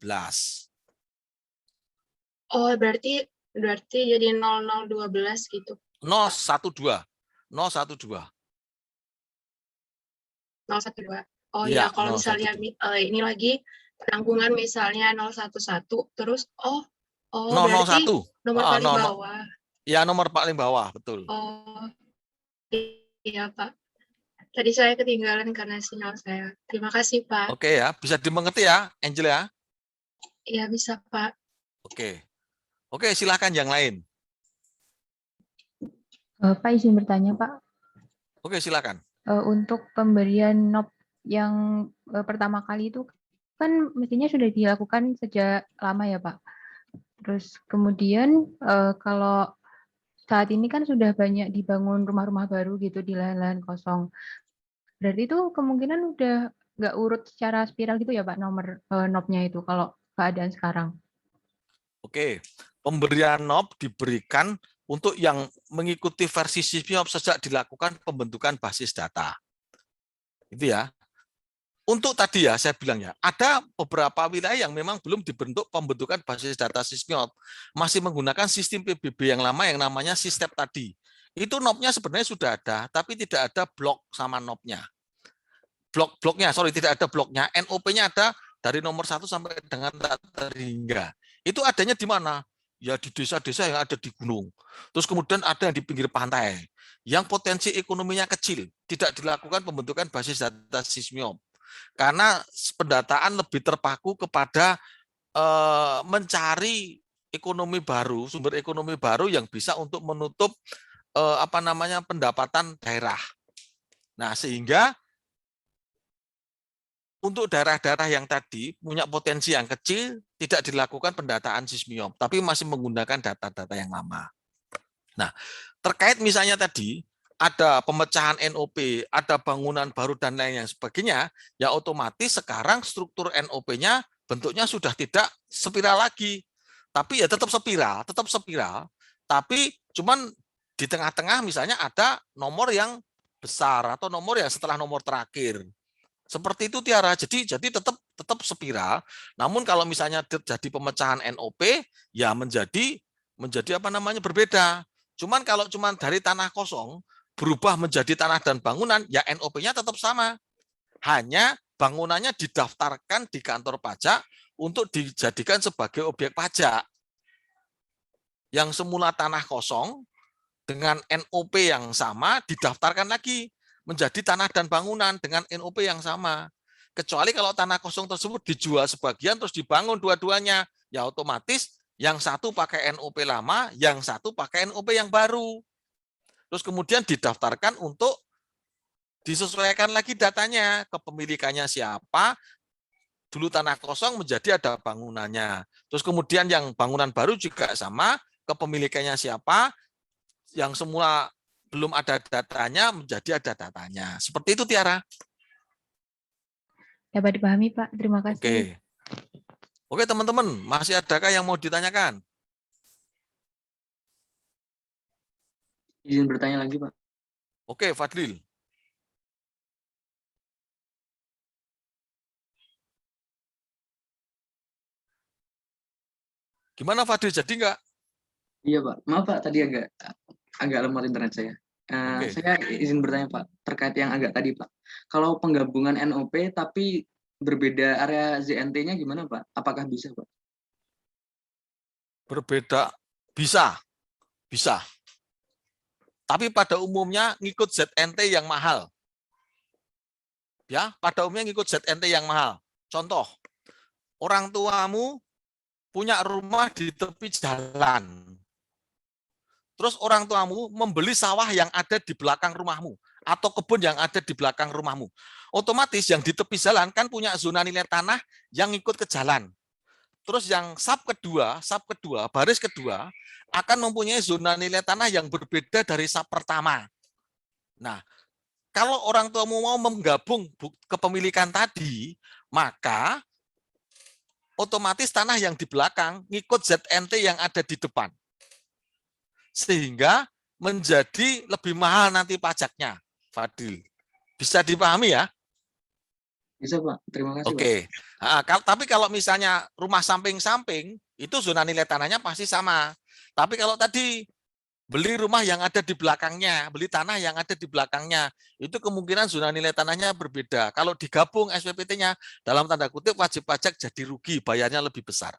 Oh, berarti jadi 0012 gitu. 012. 012. Oh Iya, ya, kalau misalnya 012. ini lagi penanggungan misalnya 011 terus berarti 001. nomor paling bawah. Ya, nomor paling bawah, betul. Oh, iya Pak. Tadi saya ketinggalan karena sinyal saya. Terima kasih Pak. Oke ya, bisa dimengerti ya, Angel ya? Iya bisa Pak. Oke, silakan yang lain. Pak izin bertanya Pak. Oke, silakan. Untuk pemberian NOP yang pertama kali itu kan mestinya sudah dilakukan sejak lama ya Pak. Terus kemudian kalau saat ini kan sudah banyak dibangun rumah-rumah baru gitu di lahan-lahan kosong. Berarti itu kemungkinan udah nggak urut secara spiral gitu ya Pak nomor NOP-nya itu kalau keadaan sekarang. Oke, pemberian NOP diberikan untuk yang mengikuti versi SISMIOP sejak dilakukan pembentukan basis data. Itu ya. Untuk tadi ya, saya bilang ya, ada beberapa wilayah yang memang belum dibentuk pembentukan basis data SISMIOP, masih menggunakan sistem PBB yang lama yang namanya sistem tadi. Itu NOP-nya sebenarnya sudah ada, tapi tidak ada blok sama NOP-nya. Blok-bloknya, sorry, tidak ada bloknya, NOP-nya ada dari nomor 1 sampai dengan tak terhingga. Itu adanya di mana? Ya di desa-desa yang ada di gunung. Terus kemudian ada yang di pinggir pantai, yang potensi ekonominya kecil, tidak dilakukan pembentukan basis data SISMIOP. Karena pendataan lebih terpaku kepada mencari ekonomi baru, sumber ekonomi baru yang bisa untuk menutup pendapatan daerah. Nah, sehingga untuk daerah-daerah yang tadi punya potensi yang kecil tidak dilakukan pendataan SISMIOP, tapi masih menggunakan data-data yang lama. Nah, terkait misalnya tadi ada pemecahan NOP, ada bangunan baru dan lain yang sebagainya, ya otomatis sekarang struktur NOP-nya bentuknya sudah tidak spiral lagi. Tapi ya tetap spiral, tapi cuman di tengah-tengah misalnya ada nomor yang besar atau nomor yang setelah nomor terakhir. Seperti itu Tiara. Jadi tetap spiral. Namun kalau misalnya terjadi pemecahan NOP, ya menjadi berbeda. Cuman kalau dari tanah kosong berubah menjadi tanah dan bangunan, ya NOP-nya tetap sama. Hanya bangunannya didaftarkan di kantor pajak untuk dijadikan sebagai objek pajak. Yang semula tanah kosong dengan NOP yang sama didaftarkan lagi menjadi tanah dan bangunan dengan NOP yang sama. Kecuali kalau tanah kosong tersebut dijual sebagian terus dibangun dua-duanya, ya otomatis yang satu pakai NOP lama, yang satu pakai NOP yang baru. Terus kemudian didaftarkan untuk disesuaikan lagi datanya, kepemilikannya siapa, dulu tanah kosong menjadi ada bangunannya. Terus kemudian yang bangunan baru juga sama, kepemilikannya siapa, yang semula belum ada datanya menjadi ada datanya. Seperti itu Tiara. Dapat dipahami Pak, terima kasih. Oke teman-teman, masih adakah yang mau ditanyakan? Izin bertanya lagi Pak. Oke, Fadlil. Gimana Fadlil, jadi enggak? Iya Pak, maaf Pak tadi agak lemot internet saya. Oke. Saya izin bertanya Pak terkait yang agak tadi Pak. Kalau penggabungan NOP tapi berbeda area ZNT-nya gimana Pak? Apakah bisa Pak? Berbeda, bisa. Tapi pada umumnya ngikut ZNT yang mahal. Ya, pada umumnya ngikut ZNT yang mahal. Contoh, orang tuamu punya rumah di tepi jalan. Terus orang tuamu membeli sawah yang ada di belakang rumahmu atau kebun yang ada di belakang rumahmu. Otomatis yang di tepi jalan kan punya zona nilai tanah yang ikut ke jalan. Terus yang baris kedua akan mempunyai zona nilai tanah yang berbeda dari sub pertama. Nah, kalau orang tuamu mau menggabung kepemilikan tadi, maka otomatis tanah yang di belakang ngikut ZNT yang ada di depan. Sehingga menjadi lebih mahal nanti pajaknya, Fadil. Bisa dipahami ya? Bisa Pak, terima kasih Oke. Pak. Tapi kalau misalnya rumah samping-samping, itu zona nilai tanahnya pasti sama. Tapi kalau tadi beli rumah yang ada di belakangnya, beli tanah yang ada di belakangnya, itu kemungkinan zona nilai tanahnya berbeda. Kalau digabung SPPT-nya, dalam tanda kutip wajib pajak jadi rugi, bayarnya lebih besar.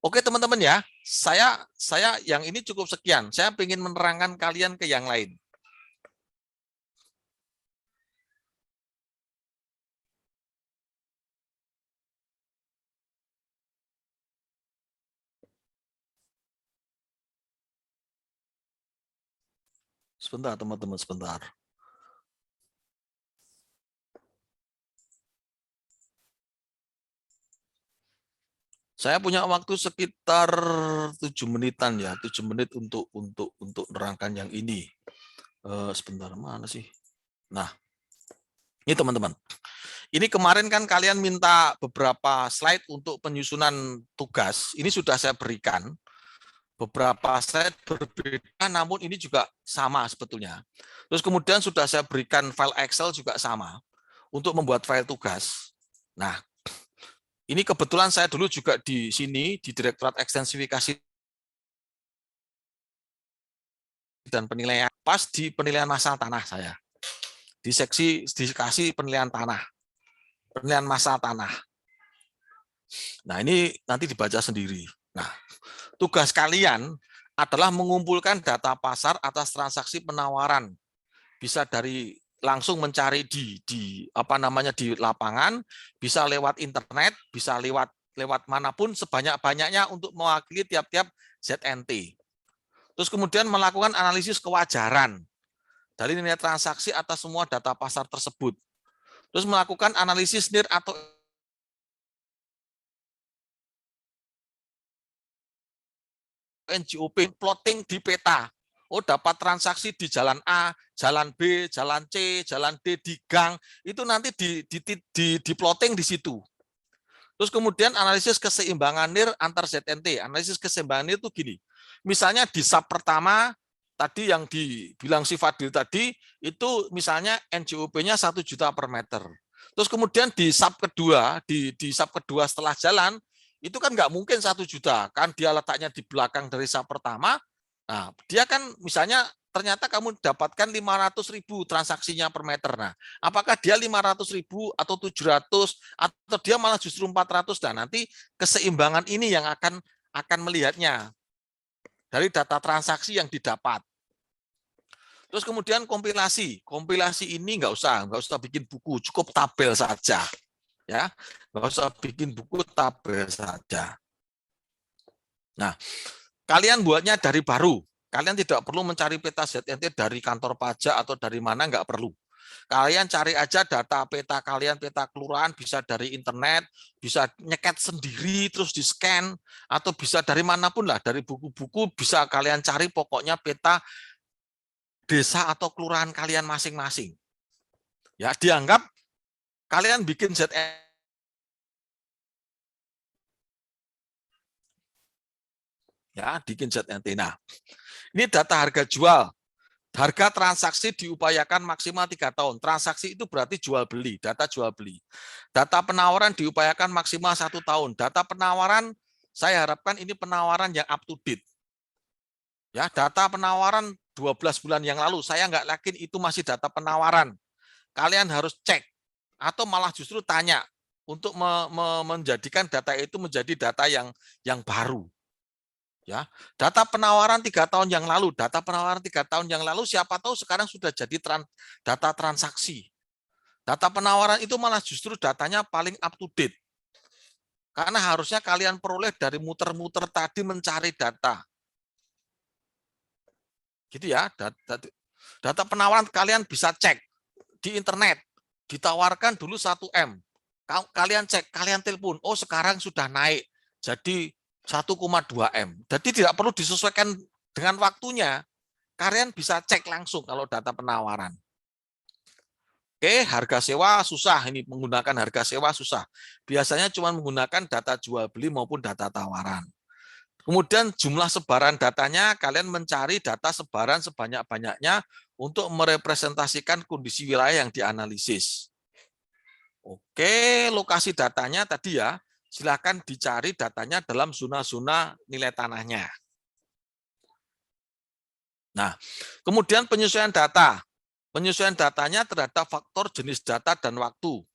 Oke teman-teman ya, saya yang ini cukup sekian. Saya ingin menerangkan kalian ke yang lain. Sebentar teman-teman, sebentar. Saya punya waktu sekitar 7 menitan ya, 7 menit untuk menerangkan yang ini. Sebentar, mana sih? Nah, ini teman-teman. Ini kemarin kan kalian minta beberapa slide untuk penyusunan tugas. Ini sudah saya berikan. Beberapa slide berbeda, namun ini juga sama sebetulnya. Terus kemudian sudah saya berikan file Excel juga sama untuk membuat file tugas. Nah, ini kebetulan saya dulu juga di sini, di Direktorat Ekstensifikasi dan Penilaian, pas di penilaian masalah tanah saya. Di seksi dikasih penilaian tanah, penilaian masalah tanah. Nah, ini nanti dibaca sendiri. Nah, tugas kalian adalah mengumpulkan data pasar atas transaksi penawaran. Bisa dari langsung mencari di lapangan, bisa lewat internet, bisa lewat manapun sebanyak-banyaknya untuk mewakili tiap-tiap ZNT. Terus kemudian melakukan analisis kewajaran dari nilai transaksi atas semua data pasar tersebut. Terus melakukan analisis NIR atau NJOP, plotting di peta. Oh, dapat transaksi di jalan A, jalan B, jalan C, jalan D, di gang, itu nanti di plotting di situ. Terus kemudian analisis keseimbangan NIR antar ZNT. Analisis keseimbangan NIR itu gini. Misalnya di sub pertama, tadi yang dibilang si Fadil tadi, itu misalnya NJOP-nya 1 juta per meter. Terus kemudian di sub kedua, di sub kedua setelah jalan, itu kan nggak mungkin 1 juta. Kan dia letaknya di belakang dari sub pertama. Nah, dia kan misalnya ternyata kamu dapatkan 500.000 transaksinya per meter. Nah, apakah dia 500.000 atau 700 atau dia malah justru 400? Nah, nanti keseimbangan ini yang akan melihatnya dari data transaksi yang didapat. Terus kemudian kompilasi. Kompilasi ini nggak usah bikin buku, cukup tabel saja. Ya, nggak usah bikin buku, tabel saja. Nah, kalian buatnya dari baru. Kalian tidak perlu mencari peta ZNT dari kantor pajak atau dari mana, nggak perlu. Kalian cari aja data peta kalian, peta kelurahan, bisa dari internet, bisa nyeket sendiri, terus di-scan, atau bisa dari manapun lah, dari buku-buku bisa kalian cari pokoknya peta desa atau kelurahan kalian masing-masing. Ya, dianggap kalian bikin ZNT. Ya, bikin ZNT. Nah, ini data harga jual. Harga transaksi diupayakan maksimal 3 tahun. Transaksi itu berarti jual beli, data jual beli. Data penawaran diupayakan maksimal 1 tahun. Data penawaran, saya harapkan ini penawaran yang up to date. Ya, data penawaran 12 bulan yang lalu, saya nggak yakin itu masih data penawaran. Kalian harus cek, atau malah justru tanya, untuk menjadikan data itu menjadi data yang baru. Ya, data penawaran 3 tahun yang lalu, data penawaran 3 tahun yang lalu, siapa tahu sekarang sudah jadi data transaksi. Data penawaran itu malah justru datanya paling up to date. Karena harusnya kalian peroleh dari muter-muter tadi mencari data. Gitu ya, data penawaran kalian bisa cek di internet, ditawarkan dulu 1M. Kalian cek, kalian telepon, oh sekarang sudah naik jadi 1,2M. Jadi tidak perlu disesuaikan dengan waktunya. Kalian bisa cek langsung kalau data penawaran. Oke, harga sewa susah. Ini menggunakan harga sewa susah. Biasanya cuma menggunakan data jual beli maupun data tawaran. Kemudian jumlah sebaran datanya, kalian mencari data sebaran sebanyak-banyaknya untuk merepresentasikan kondisi wilayah yang dianalisis. Oke, lokasi datanya tadi ya, silakan dicari datanya dalam zona-zona nilai tanahnya. Nah, kemudian penyesuaian data. Penyesuaian datanya terhadap faktor jenis data dan waktu.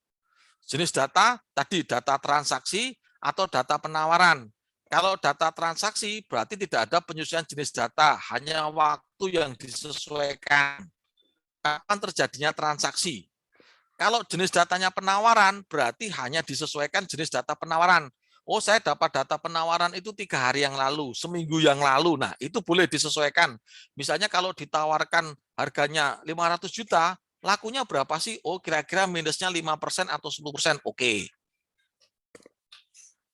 Jenis data tadi data transaksi atau data penawaran. Kalau data transaksi berarti tidak ada penyesuaian jenis data, hanya waktu yang disesuaikan. Kapan terjadinya transaksi? Kalau jenis datanya penawaran, berarti hanya disesuaikan jenis data penawaran. Oh, saya dapat data penawaran itu 3 hari yang lalu, seminggu yang lalu. Nah, itu boleh disesuaikan. Misalnya kalau ditawarkan harganya 500 juta, lakunya berapa sih? Oh, kira-kira minusnya 5% atau 10%. Oke.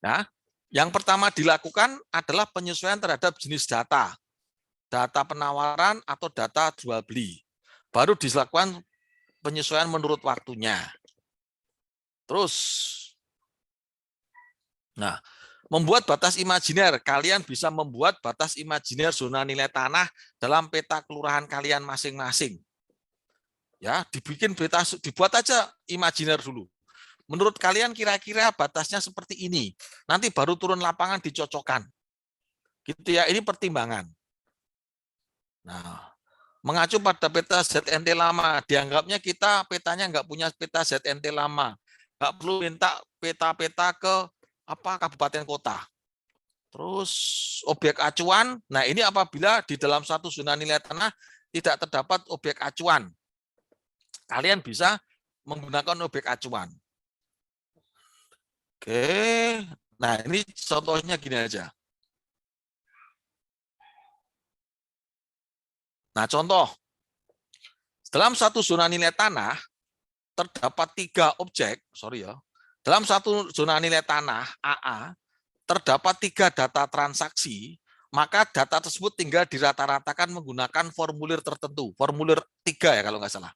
Nah, Yang pertama dilakukan adalah penyesuaian terhadap jenis data penawaran atau data jual beli. Baru dilakukan penyesuaian menurut waktunya. Terus, nah, membuat batas imajiner. Kalian bisa membuat batas imajiner zona nilai tanah dalam peta kelurahan kalian masing-masing. Ya, dibuat aja imajiner dulu. Menurut kalian kira-kira batasnya seperti ini. Nanti baru turun lapangan dicocokkan. Gitu ya, ini pertimbangan. Nah, mengacu pada peta ZNT lama, dianggapnya kita petanya nggak punya peta ZNT lama. Nggak perlu minta peta-peta ke kabupaten kota. Terus objek acuan, nah ini apabila di dalam satu zona nilai tanah tidak terdapat objek acuan. Kalian bisa menggunakan objek acuan. Oke, nah ini contohnya gini aja. Nah contoh, dalam satu zona nilai tanah terdapat 3 objek, dalam satu zona nilai tanah AA terdapat 3 data transaksi, maka data tersebut tinggal dirata-ratakan menggunakan formulir tertentu, formulir 3 ya kalau nggak salah.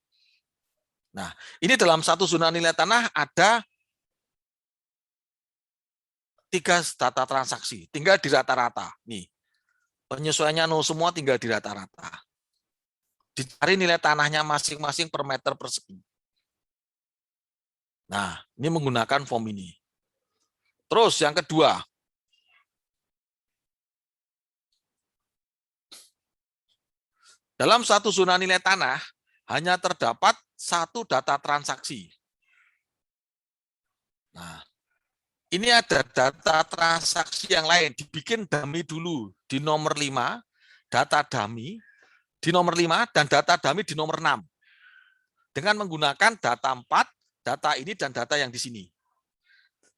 Nah, ini dalam satu zona nilai tanah ada 3 data transaksi, tinggal dirata-rata. Nih, penyesuaiannya semua tinggal dirata-rata. Dicari nilai tanahnya masing-masing per meter persegi. Nah, ini menggunakan form ini. Terus yang kedua, dalam satu zona nilai tanah hanya terdapat 1 data transaksi. Nah, ini ada data transaksi yang lain, dibikin dummy dulu di nomor 5, data dummy di nomor 5 dan data dummy di nomor 6. Dengan menggunakan data 4, data ini dan data yang di sini.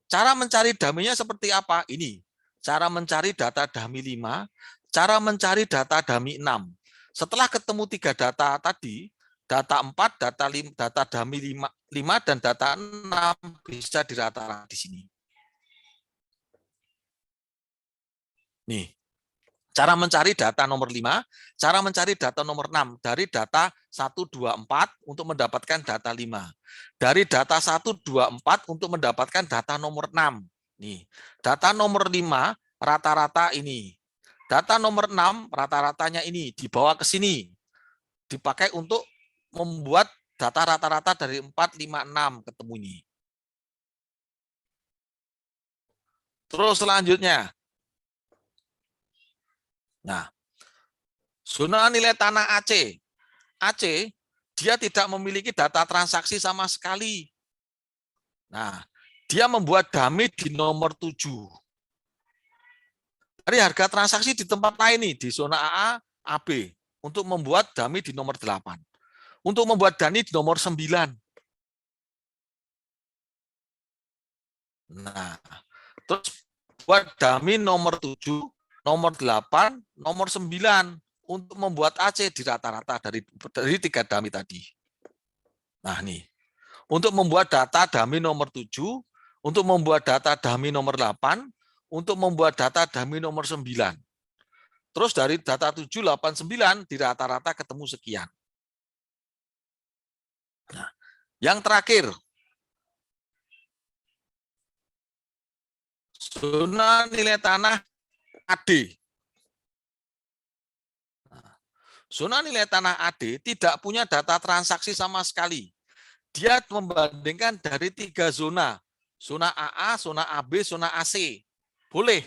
Cara mencari dummy-nya seperti apa? Ini. Cara mencari data dummy 5, cara mencari data dummy 6. Setelah ketemu 3 data tadi, data 4, data dummy 5 dan data 6 bisa dirata-rata di sini. Nih. Cara mencari data nomor 5, cara mencari data nomor 6 dari data 1, 2, 4 untuk mendapatkan data 5. Dari data 1, 2, 4 untuk mendapatkan data nomor 6. Nih, data nomor 5 rata-rata ini. Data nomor 6 rata-ratanya ini dibawa ke sini. Dipakai untuk membuat data rata-rata dari 4, 5, 6 ketemu ini. Terus selanjutnya. Nah, zona nilai tanah AC. AC, dia tidak memiliki data transaksi sama sekali. Nah, dia membuat dummy di nomor 7. Dari harga transaksi di tempat lain nih, di zona AA, AB, untuk membuat dummy di nomor 8. Untuk membuat dummy di nomor 9. Nah, terus buat dummy nomor 7, nomor 8, nomor 9 untuk membuat AC di rata-rata dari 3 dummy tadi. Nah, nih. Untuk membuat data dummy nomor 7, untuk membuat data dummy nomor 8, untuk membuat data dummy nomor 9. Terus dari data 7, 8, 9 di rata-rata ketemu sekian. Nah, yang terakhir, zona nilai tanah AD. Zona nilai tanah AD tidak punya data transaksi sama sekali. Dia membandingkan dari 3 zona. Zona AA, zona AB, zona AC. Boleh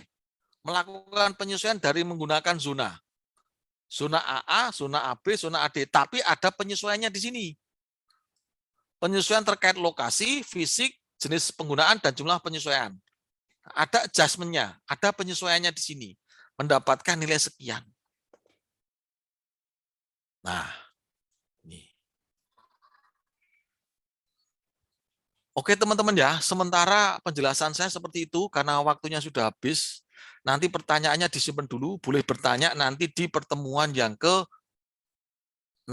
melakukan penyesuaian dari menggunakan zona. Zona AA, zona AB, zona AD. Tapi ada penyesuaiannya di sini. Penyesuaian terkait lokasi, fisik, jenis penggunaan, dan jumlah penyesuaian. Ada adjustment-nya, ada penyesuaiannya di sini. Mendapatkan nilai sekian. Nah, ini. Oke teman-teman ya, sementara penjelasan saya seperti itu karena waktunya sudah habis. Nanti pertanyaannya disimpan dulu, boleh bertanya nanti di pertemuan yang ke-6.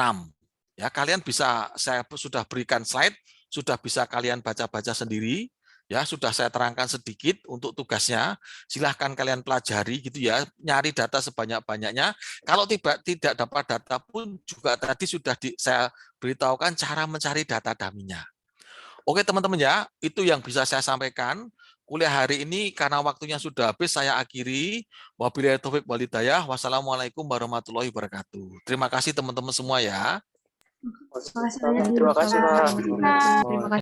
Ya, kalian bisa, saya sudah berikan slide, sudah bisa kalian baca-baca sendiri. Ya, sudah saya terangkan sedikit untuk tugasnya. Silahkan kalian pelajari gitu ya, nyari data sebanyak-banyaknya. Kalau tidak dapat data pun juga tadi sudah saya beritahukan cara mencari data dummy-nya. Oke teman-teman ya, itu yang bisa saya sampaikan. Kuliah hari ini karena waktunya sudah habis, saya akhiri. Wabillahi taufik wal hidayah. Wassalamualaikum warahmatullahi wabarakatuh. Terima kasih teman-teman semua ya. Terima kasih banyak. Terima kasih, Pak. Terima kasih.